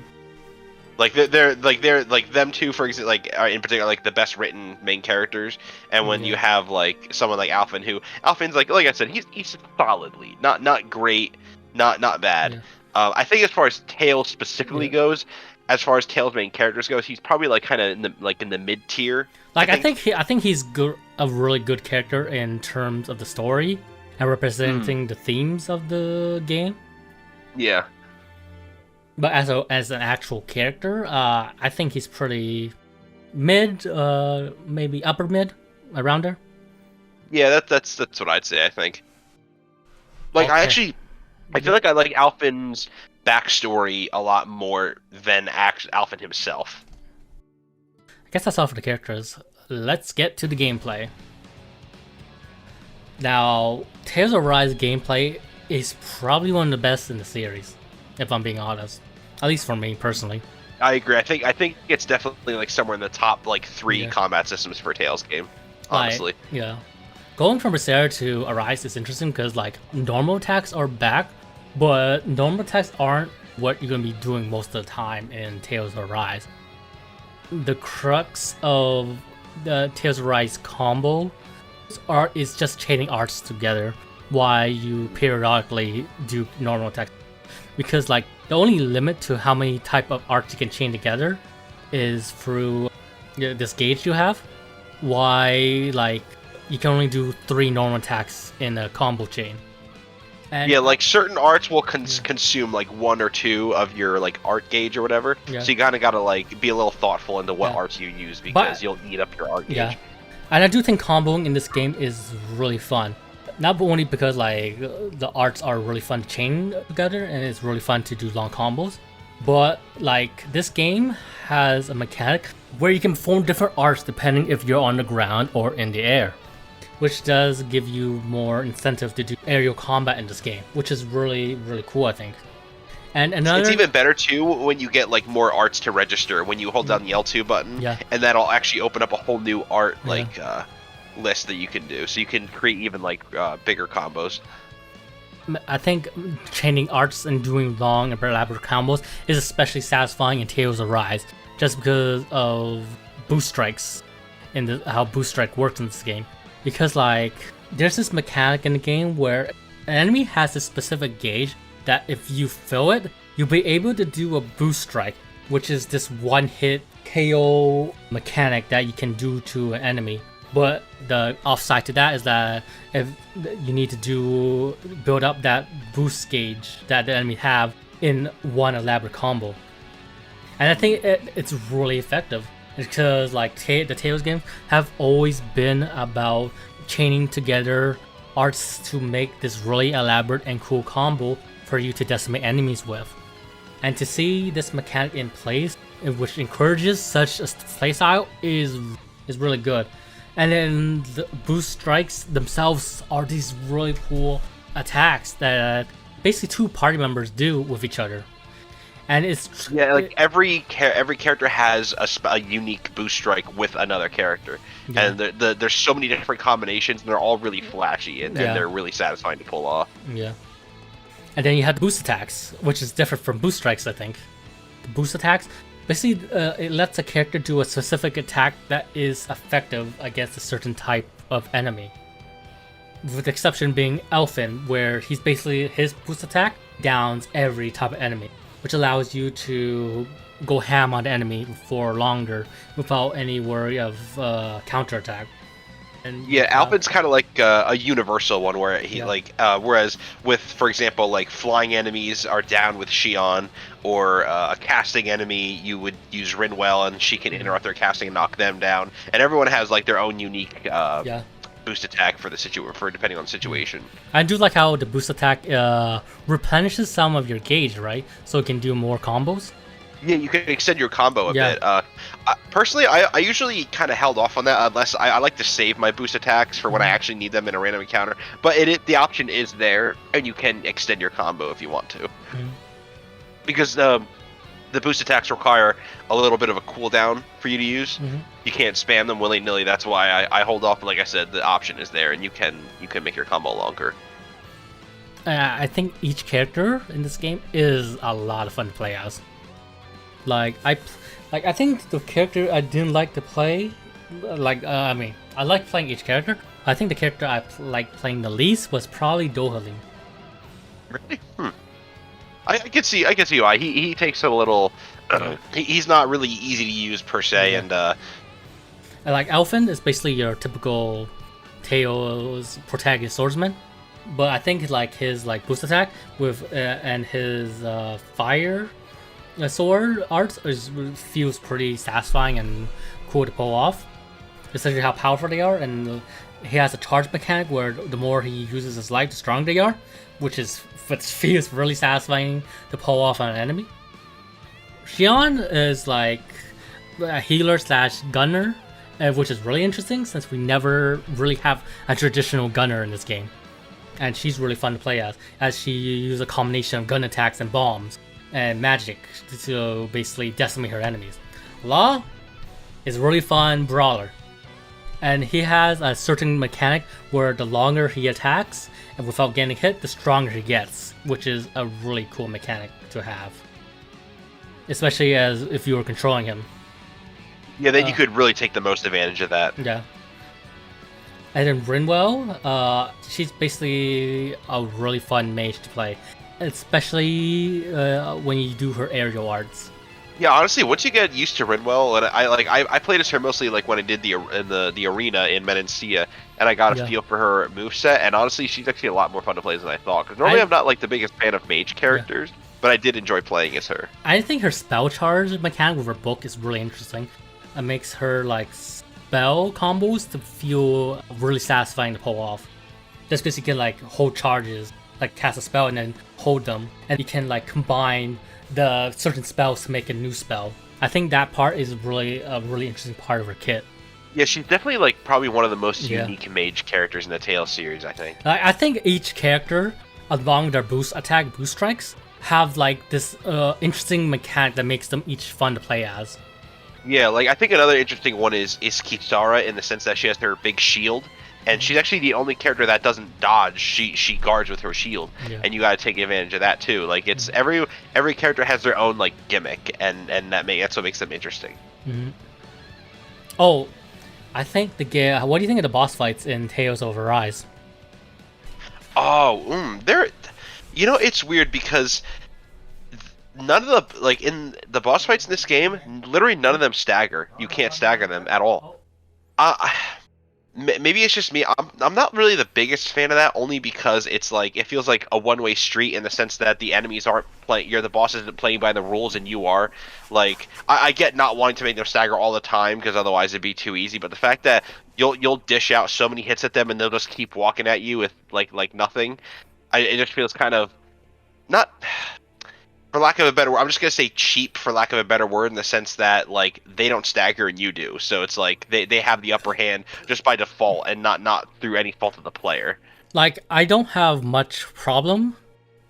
[SPEAKER 2] Like they're like them two, for example, like are in particular like the best written main characters. And when you have like someone like Alphen's like I said, he's solidly not great, not bad.
[SPEAKER 1] Yeah.
[SPEAKER 2] I think as far as Tales specifically goes, as far as Tales main characters goes, he's probably like kind of in the mid tier.
[SPEAKER 1] Like I think he's good, a really good character in terms of the story and representing the themes of the game.
[SPEAKER 2] Yeah.
[SPEAKER 1] But as an actual character, I think he's pretty mid, maybe upper mid, around there.
[SPEAKER 2] Yeah, that's what I'd say. I think. Like I feel like I like Alphen's backstory a lot more than Alphen himself.
[SPEAKER 1] I guess that's all for the characters. Let's get to the gameplay. Now, Tales of Arise gameplay is probably one of the best in the series, if I'm being honest. At least for me personally.
[SPEAKER 2] I agree. I think it's definitely like somewhere in the top like 3 combat systems for a Tales game. Honestly.
[SPEAKER 1] Going from Berserker to Arise is interesting because like normal attacks are back, but normal attacks aren't what you're gonna be doing most of the time in Tales of Arise. The crux of the Tales of Arise combo is just chaining arts together while you periodically do normal attacks. Because like the only limit to how many type of arts you can chain together is through this gauge you have. Why like you can only do 3 normal attacks in a combo chain. And
[SPEAKER 2] like certain arts will consume like 1 or 2 of your like art gauge or whatever. So you kind of gotta like be a little thoughtful into what arts you use because you'll eat up your art gauge.
[SPEAKER 1] Yeah, and I do think comboing in this game is really fun. Not only because like the arts are really fun to chain together and it's really fun to do long combos, but like this game has a mechanic where you can perform different arts depending if you're on the ground or in the air, which does give you more incentive to do aerial combat in this game, which is really cool, I think. And it's
[SPEAKER 2] even better too when you get like more arts to register when you hold down the L2 button, and that'll actually open up a whole new art list that you can do, so you can create even like bigger combos.
[SPEAKER 1] I think chaining arts and doing long and elaborate combos is especially satisfying in Tales of Rise, just because of boost strikes and how boost strike works in this game. Because like there's this mechanic in the game where an enemy has a specific gauge that if you fill it, you'll be able to do a boost strike, which is this one-hit KO mechanic that you can do to an enemy. But the offside to that is that if you need to build up that boost gauge that the enemy have in one elaborate combo. And I think it's really effective because like the Tales games have always been about chaining together arts to make this really elaborate and cool combo for you to decimate enemies with. And to see this mechanic in place, which encourages such a playstyle, is really good. And then the boost strikes themselves are these really cool attacks that basically two party members do with each other. And it's
[SPEAKER 2] every character has a unique boost strike with another character, and there's so many different combinations, and they're all really flashy and they're really satisfying to pull off.
[SPEAKER 1] Yeah. And then you have the boost attacks, which is different from boost strikes, I think. The boost attacks, basically, it lets a character do a specific attack that is effective against a certain type of enemy. With the exception being Elfin, where his boost attack downs every type of enemy, which allows you to go ham on the enemy for longer without any worry of counterattack. And,
[SPEAKER 2] Alpin's kind of like a universal one where he whereas with, for example, like flying enemies are down with Xion, or a casting enemy, you would use Rinwell and she can interrupt their casting and knock them down. And everyone has like their own unique boost attack for depending on the situation.
[SPEAKER 1] I do like how the boost attack replenishes some of your gauge, right? So it can do more combos.
[SPEAKER 2] Yeah, you can extend your combo a bit. Personally, I usually kind of held off on that unless I like to save my boost attacks for when I actually need them in a random encounter. But the option is there, and you can extend your combo if you want to. Because the boost attacks require a little bit of a cooldown for you to use. You can't spam them willy-nilly. That's why I hold off. Like I said, the option is there, and you can make your combo longer.
[SPEAKER 1] I think each character in this game is a lot of fun to play as. I think the character I didn't like to play, I like playing each character. I think the character I like playing the least was probably Dohalim.
[SPEAKER 2] Really? I can see why. He takes a little. He's not really easy to use per se, and
[SPEAKER 1] like Elfin is basically your typical Tales protagonist swordsman, but I think like his boost attack with and his fire sword art feels pretty satisfying and cool to pull off, especially how powerful they are. And he has a charge mechanic where the more he uses his life, the stronger they are, which feels really satisfying to pull off on an enemy. Xion is like a healer / gunner, which is really interesting since we never really have a traditional gunner in this game, and she's really fun to play as she uses a combination of gun attacks and bombs and magic to basically decimate her enemies. Law is a really fun brawler, and he has a certain mechanic where the longer he attacks and without getting hit, the stronger he gets, which is a really cool mechanic to have, especially as if you were controlling him.
[SPEAKER 2] Yeah, then you could really take the most advantage of that.
[SPEAKER 1] Yeah. And then Rinwell, she's basically a really fun mage to play, especially when you do her aerial arts.
[SPEAKER 2] Yeah, honestly, once you get used to Rinwell, and I played as her mostly like when I did the arena in Menancia, and I got a feel for her moveset, and honestly, she's actually a lot more fun to play than I thought. Because normally I'm not like the biggest fan of mage characters, but I did enjoy playing as her. I
[SPEAKER 1] think her spell charge mechanic with her book is really interesting. It makes her like spell combos to feel really satisfying to pull off. Just because you can like hold charges, like cast a spell and then hold them, and you can like combine the certain spells to make a new spell. I think that part is really a really interesting part of her kit.
[SPEAKER 2] Yeah, she's definitely like probably one of the most unique mage characters in the Tales series, I think.
[SPEAKER 1] I think each character, along with their boost strikes, have like this interesting mechanic that makes them each fun to play as.
[SPEAKER 2] Yeah, like I think another interesting one is Kitara, in the sense that she has her big shield, and she's actually the only character that doesn't dodge. She guards with her shield, and you got to take advantage of that too. Like it's every character has their own like gimmick, and that's what makes them interesting.
[SPEAKER 1] Oh, I think the game. What do you think of the boss fights in Tales of Arise?
[SPEAKER 2] Oh, they're, it's weird because none of the like in the boss fights in this game, literally none of them stagger. You can't stagger them at all. Maybe it's just me. I'm not really the biggest fan of that, only because it's like it feels like a one-way street in the sense that the enemies aren't playing. The boss isn't playing by the rules, and you are. Like I get not wanting to make them stagger all the time because otherwise it'd be too easy. But the fact that you'll dish out so many hits at them and they'll just keep walking at you with like nothing, it just feels kind of not. For lack of a better word, I'm just gonna say cheap. For lack of a better word, in the sense that like they don't stagger and you do, so it's like they have the upper hand just by default and not through any fault of the player.
[SPEAKER 1] Like I don't have much problem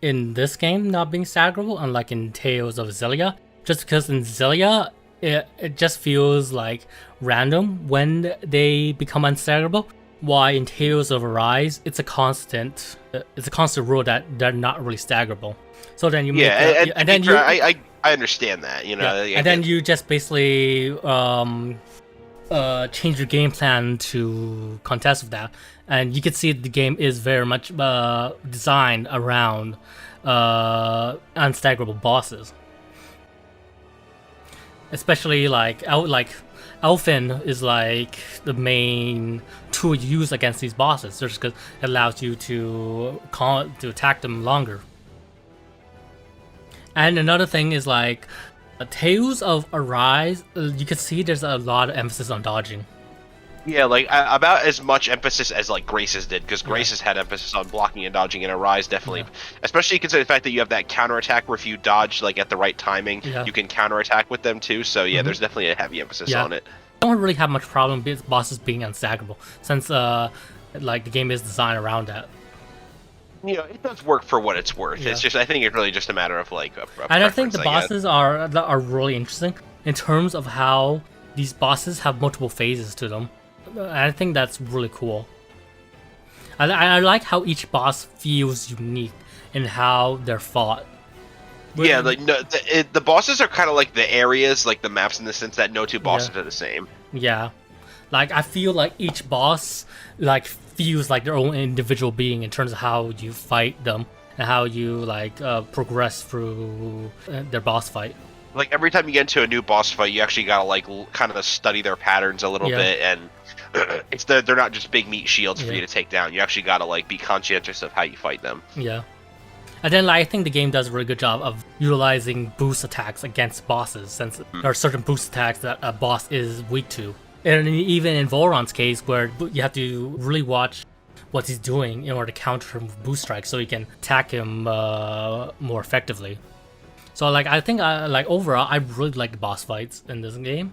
[SPEAKER 1] in this game not being staggerable, unlike in Tales of Xillia, just because in Xillia it just feels like random when they become unstaggerable. Why in Tales of Arise it's a constant rule that they're not really staggerable. So then you make
[SPEAKER 2] I understand that,
[SPEAKER 1] and then you just basically change your game plan to contest with that, and you can see the game is very much designed around unstaggerable bosses. Especially like Elfin is like the main tool you use against these bosses, just because it allows you to attack them longer. And another thing is like Tales of Arise, you can see there's a lot of emphasis on dodging.
[SPEAKER 2] Yeah, like about as much emphasis as like Graces did, because Graces had emphasis on blocking and dodging, and Arise definitely, especially considering the fact that you have that counterattack where if you dodge like at the right timing, you can counterattack with them too. So yeah, there's definitely a heavy emphasis on it.
[SPEAKER 1] I don't really have much problem with bosses being unstaggerable, since like the game is designed around that.
[SPEAKER 2] It does work for what it's worth. It's just, I think it's really just a matter of like
[SPEAKER 1] and I think the bosses are really interesting in terms of how these bosses have multiple phases to them. I think that's really cool. I like how each boss feels unique in how they're fought.
[SPEAKER 2] Yeah, like the bosses are kind of like the areas, like the maps, in the sense that no two bosses are the same.
[SPEAKER 1] Yeah, like I feel like each boss like feels like their own individual being in terms of how you fight them and how you like progress through their boss fight.
[SPEAKER 2] Like every time you get into a new boss fight, you actually gotta like kind of study their patterns a little bit, and they're not just big meat shields for you to take down. You actually gotta like be conscientious of how you fight them. Yeah.
[SPEAKER 1] And then like, I think the game does a really good job of utilizing boost attacks against bosses, since there are certain boost attacks that a boss is weak to. And even in Volron's case, where you have to really watch what he's doing in order to counter him with boost strikes, so you can attack him more effectively. So like I think like overall I really like the boss fights in this game.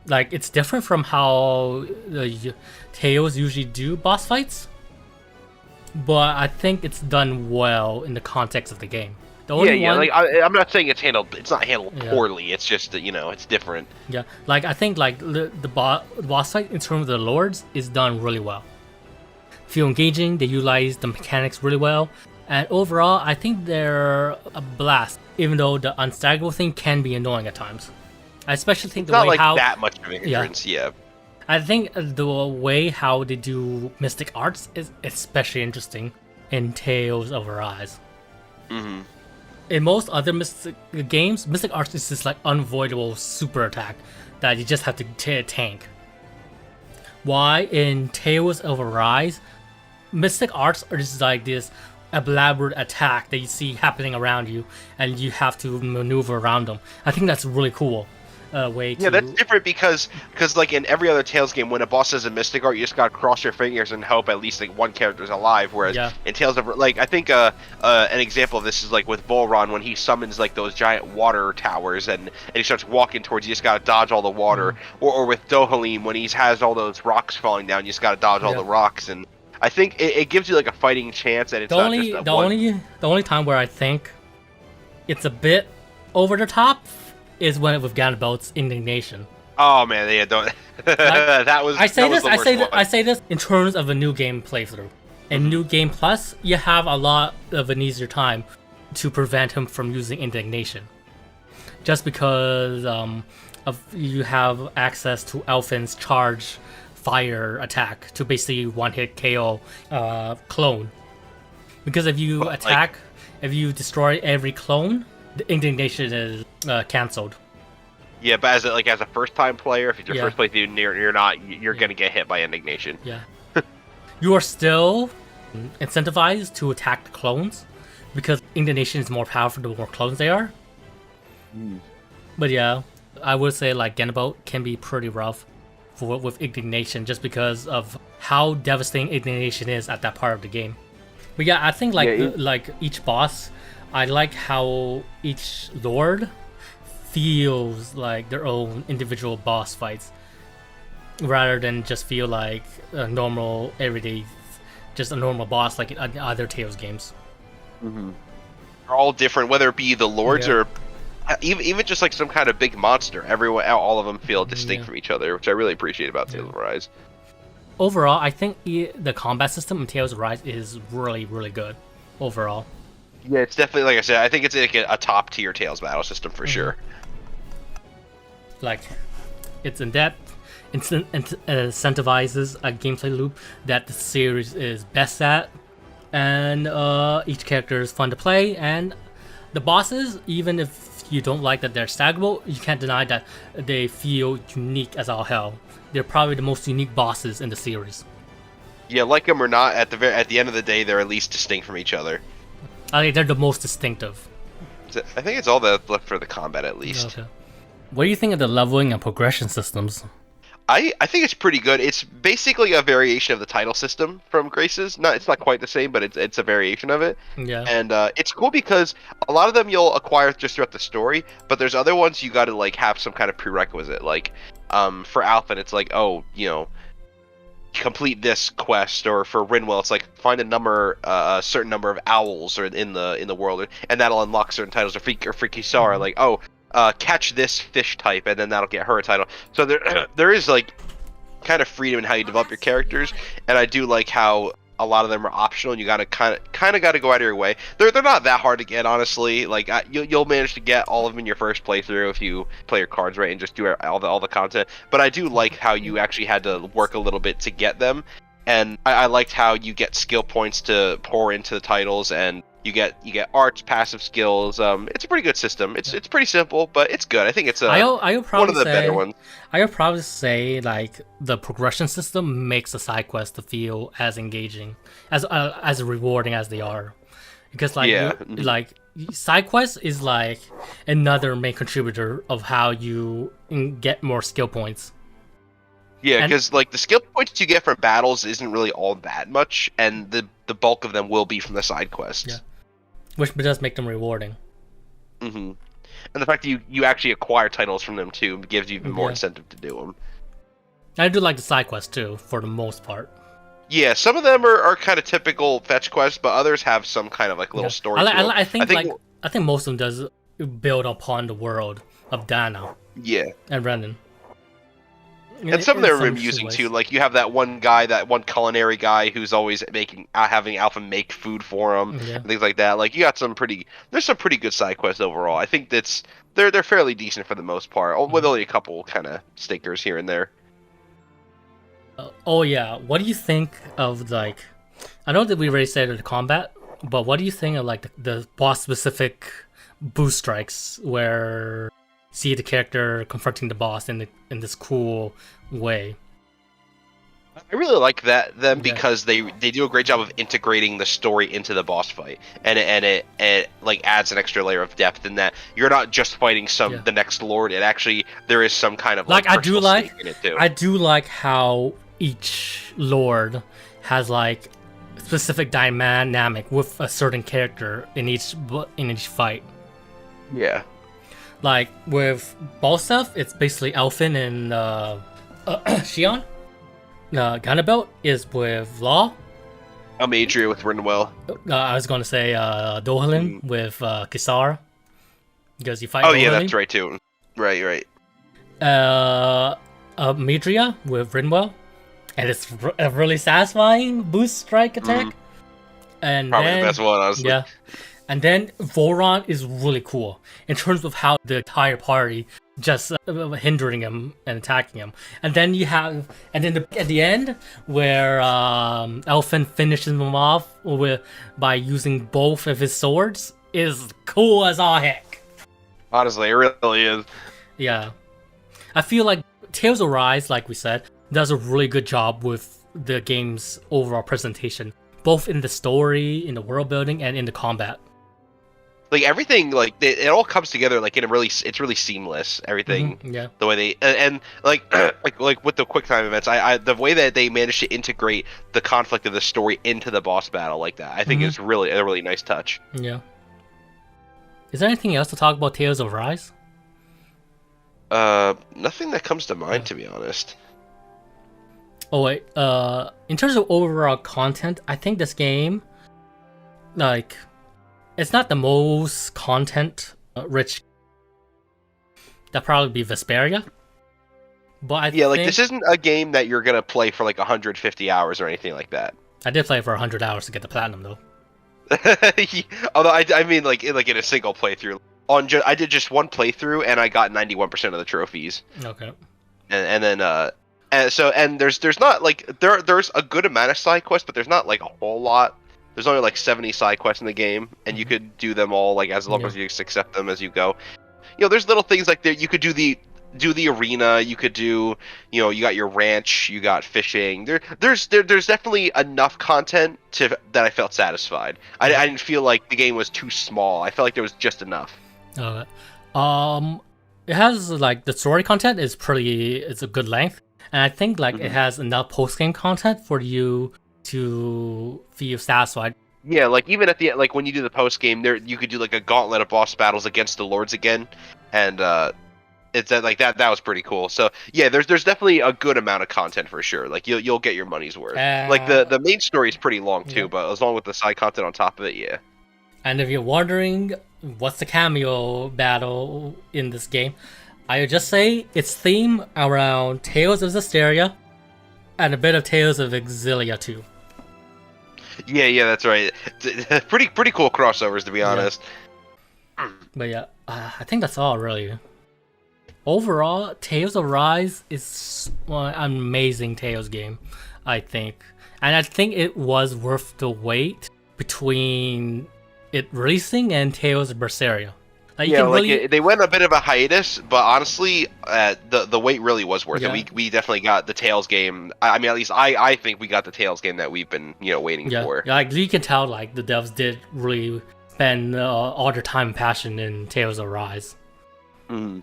[SPEAKER 1] Like it's different from how Tales usually do boss fights, but I think it's done well in the context of the game.
[SPEAKER 2] Like I'm not saying it's not handled poorly. It's just that it's different.
[SPEAKER 1] Yeah, like I think like the boss fight in terms of the lords is done really well. Feel engaging. They utilize the mechanics really well, and overall I think they're a blast. Even though the unstaggerable thing can be annoying at times, I especially think the way how
[SPEAKER 2] that much of a hindrance.
[SPEAKER 1] I think the way how they do mystic arts is especially interesting in Tales of Arise. In most other mystic games, mystic arts is this like unavoidable super attack that you just have to tank. Why in Tales of Arise, mystic arts are just like this elaborate attack that you see happening around you, and you have to maneuver around them. I think that's really cool. Way to...
[SPEAKER 2] Yeah, that's different because like in every other Tales game, when a boss has a mystic art, you just gotta cross your fingers and hope at least like one character's alive. Whereas in Tales of like I think an example of this is like with Volron when he summons like those giant water towers and he starts walking towards you, just gotta dodge all the water. Or with Dohalim when he has all those rocks falling down, you just gotta dodge all the rocks. And I think it gives you like a fighting chance, and it's
[SPEAKER 1] the only time where I think it's a bit over the top is when it with Ganabelt's indignation.
[SPEAKER 2] Oh man, yeah, don't. That was.
[SPEAKER 1] I say
[SPEAKER 2] that was
[SPEAKER 1] this.
[SPEAKER 2] the
[SPEAKER 1] I
[SPEAKER 2] worst
[SPEAKER 1] say
[SPEAKER 2] one.
[SPEAKER 1] I say this in terms of a new game playthrough. In New Game Plus, you have a lot of an easier time to prevent him from using indignation, just because of you have access to Elfin's charge fire attack to basically one-hit KO clone. Because if you attack, if you destroy every clone, the indignation is cancelled.
[SPEAKER 2] Yeah, but as a first-time player, if it's your
[SPEAKER 1] Yeah.
[SPEAKER 2] first playthrough, you're gonna get hit by indignation.
[SPEAKER 1] Yeah. You are still incentivized to attack the clones because indignation is more powerful the more clones they are. But yeah, I would say like Genboat can be pretty rough with indignation just because of how devastating indignation is at that part of the game. But yeah, I think like each boss, I like how each lord feels like their own individual boss fights rather than just feel like a normal everyday just a normal boss like in other Tales games.
[SPEAKER 2] They're all different, whether it be the lords or even just like some kind of big monster. All of them feel distinct from each other, which I really appreciate about Tales of Arise.
[SPEAKER 1] Overall, I think the combat system in Tales of Arise is really, really good. Overall.
[SPEAKER 2] Yeah, it's definitely, like I said, I think it's like a top tier Tales battle system for sure.
[SPEAKER 1] Like, it's in depth, incentivizes a gameplay loop that the series is best at, and each character is fun to play, and the bosses, even if you don't like that they're stackable, you can't deny that they feel unique as all hell. They're probably the most unique bosses in the series.
[SPEAKER 2] Yeah, like them or not, at the end of the day, they're at least distinct from each other.
[SPEAKER 1] I think they're the most distinctive.
[SPEAKER 2] I think it's all that's left for the combat, at least.
[SPEAKER 1] Okay. What do you think of the leveling and progression systems?
[SPEAKER 2] I think it's pretty good. It's basically a variation of the title system from Graces. It's not quite the same, but it's a variation of it.
[SPEAKER 1] Yeah.
[SPEAKER 2] And it's cool because a lot of them you'll acquire just throughout the story, but there's other ones you got to like have some kind of prerequisite. Like for Alphen, it's like, oh, complete this quest, or for Rinwell, it's like find a certain number of owls or in the world, and that'll unlock certain titles. Or for Kisara, like, oh, catch this fish type, and then that'll get her a title. So there is like kind of freedom in how you develop your characters, and I do like how a lot of them are optional, and you gotta kind of got to go out of your way. They're not that hard to get, honestly. Like you'll manage to get all of them in your first playthrough if you play your cards right and just do all the content. But I do like how you actually had to work a little bit to get them, and I liked how you get skill points to pour into the titles, and you get arts, passive skills. It's a pretty good system. It's pretty simple, but it's good. I think it's one of the better ones.
[SPEAKER 1] I would probably say like the progression system makes the side quests to feel as engaging, as rewarding as they are, because like side quests is like another main contributor of how you get more skill points.
[SPEAKER 2] Yeah, because like the skill points you get from battles isn't really all that much, and the bulk of them will be from the side quests.
[SPEAKER 1] Yeah. Which does make them rewarding.
[SPEAKER 2] And the fact that you actually acquire titles from them too gives you even more incentive to do them.
[SPEAKER 1] I do like the side quests too, for the most part.
[SPEAKER 2] Yeah, some of them are kind of typical fetch quests, but others have some kind of like little story.
[SPEAKER 1] I think most of them does build upon the world of Danah.
[SPEAKER 2] Yeah.
[SPEAKER 1] And Rena.
[SPEAKER 2] And some of them are amusing too. Like you have that one culinary guy who's always having Alpha make food for him, and things like that. Like you got there's some pretty good side quests overall. I think they're fairly decent for the most part, with only a couple kind of stinkers here and there.
[SPEAKER 1] Oh yeah, what do you think of like? I know that we already said the combat, but what do you think of like the boss specific boost strikes where see the character confronting the boss in this cool way?
[SPEAKER 2] I really like them because they do a great job of integrating the story into the boss fight, and it like adds an extra layer of depth in that you're not just fighting the next lord. It actually there is some kind of like
[SPEAKER 1] I do like
[SPEAKER 2] in it too.
[SPEAKER 1] I do like how each lord has like specific dynamic with a certain character in each fight.
[SPEAKER 2] Yeah.
[SPEAKER 1] Like with Balsef, it's basically Elfin and Shion. Ganabelt is with Law.
[SPEAKER 2] Amadria with Rinwell.
[SPEAKER 1] I was going to say Dohalin with Kisara. Because you fight
[SPEAKER 2] Oh,
[SPEAKER 1] Dohalin.
[SPEAKER 2] yeah, that's right, too. Right.
[SPEAKER 1] Midria with Rinwell, and it's a really satisfying boost strike attack. And
[SPEAKER 2] Probably
[SPEAKER 1] then,
[SPEAKER 2] the best one, honestly.
[SPEAKER 1] Yeah, and then Voron is really cool in terms of how the entire party just hindering him and attacking him. And then you have, and then at the end where Elfin finishes him off by using both of his swords is cool as all heck.
[SPEAKER 2] Honestly, it really is.
[SPEAKER 1] Yeah, I feel like Tales of Rise, like we said, does a really good job with the game's overall presentation, both in the story, in the world building, and in the combat.
[SPEAKER 2] Like everything, like it all comes together like in a really, it's really seamless. Everything,
[SPEAKER 1] Yeah.
[SPEAKER 2] the way they and like like with the quick time events, I the way that they managed to integrate the conflict of the story into the boss battle like that, I think is really a really nice touch.
[SPEAKER 1] Yeah. Is there anything else to talk about Tales of Rise?
[SPEAKER 2] Nothing that comes to mind, to be honest.
[SPEAKER 1] Oh wait, in terms of overall content, I think this game, like, it's not the most content rich. That'd probably be Vesperia. But I
[SPEAKER 2] like
[SPEAKER 1] think...
[SPEAKER 2] this isn't a game that you're gonna play for like 150 hours or anything like that.
[SPEAKER 1] I did play for 100 hours to get the platinum though.
[SPEAKER 2] Although I mean like in a single playthrough. I did just one playthrough and I got 91% of the trophies.
[SPEAKER 1] Okay.
[SPEAKER 2] And then and there's not like there's a good amount of side quests, but there's not like a whole lot. There's only like 70 side quests in the game, and you could do them all like as long as you accept them as you go. You know, there's little things like that. You could do the arena. You could do, you know, you got your ranch. You got fishing. There's definitely enough content that I felt satisfied. I didn't feel like the game was too small. I felt like there was just enough.
[SPEAKER 1] Okay. It has like the story content is it's a good length, and I think like it has enough post game content for you to feel satisfied.
[SPEAKER 2] Yeah, like even at the like when you do the post game, there you could do like a gauntlet of boss battles against the lords again, and it's like that was pretty cool. So yeah, there's definitely a good amount of content for sure. Like you'll get your money's worth. Like the main story is pretty long too, but as long with the side content on top of it, yeah.
[SPEAKER 1] And if you're wondering what's the cameo battle in this game, I would just say it's themed around Tales of Zestiria and a bit of Tales of Exilia too.
[SPEAKER 2] Yeah, that's right. Pretty cool crossovers, to be honest.
[SPEAKER 1] But yeah, I think that's all really. Overall, Tales of Rise is an amazing Tales game, I think. And I think it was worth the wait between it releasing and Tales of Berseria.
[SPEAKER 2] They went a bit of a hiatus, but honestly, the wait really was worth it. We definitely got the Tales game. I mean, at least I think we got the Tales game that we've been waiting for.
[SPEAKER 1] Yeah, like you can tell, like the devs did really spend all their time and passion in Tales of Rise.
[SPEAKER 2] And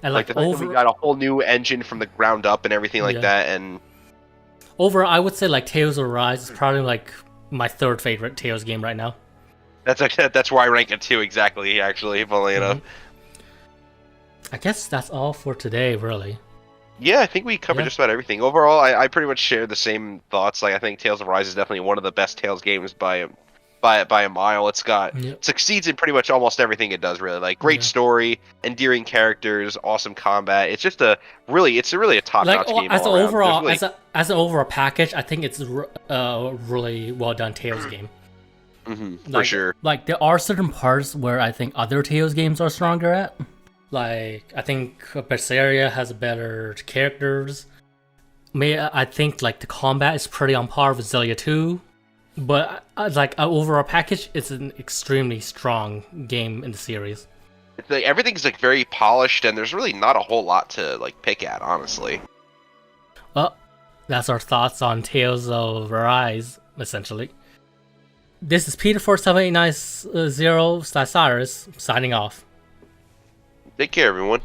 [SPEAKER 2] like the fact that we got a whole new engine from the ground up and everything like that, and
[SPEAKER 1] overall, I would say like Tales of Rise is probably like my third favorite Tales game right now.
[SPEAKER 2] That's where I rank it too, exactly, actually, funnily enough.
[SPEAKER 1] I guess that's all for today, really.
[SPEAKER 2] Yeah, I think we covered just about everything. Overall, I pretty much share the same thoughts. Like, I think Tales of Rise is definitely one of the best Tales games by a mile. It succeeds in pretty much almost everything it does, really. Like, great story, endearing characters, awesome combat. It's just a really top-notch game
[SPEAKER 1] as
[SPEAKER 2] all
[SPEAKER 1] an
[SPEAKER 2] around.
[SPEAKER 1] overall, as an overall package, I think it's a really well done Tales game.
[SPEAKER 2] For sure.
[SPEAKER 1] Like, there are certain parts where I think other Tales games are stronger at. Like, I think Berseria has better characters. I think, like, the combat is pretty on par with Xillia 2. But, like, an overall package, it's an extremely strong game in the series.
[SPEAKER 2] It's like, everything's, like, very polished, and there's really not a whole lot to, like, pick at, honestly.
[SPEAKER 1] Well, that's our thoughts on Tales of Rise, essentially. This is Peter47890/Sirus signing off.
[SPEAKER 2] Take care, everyone.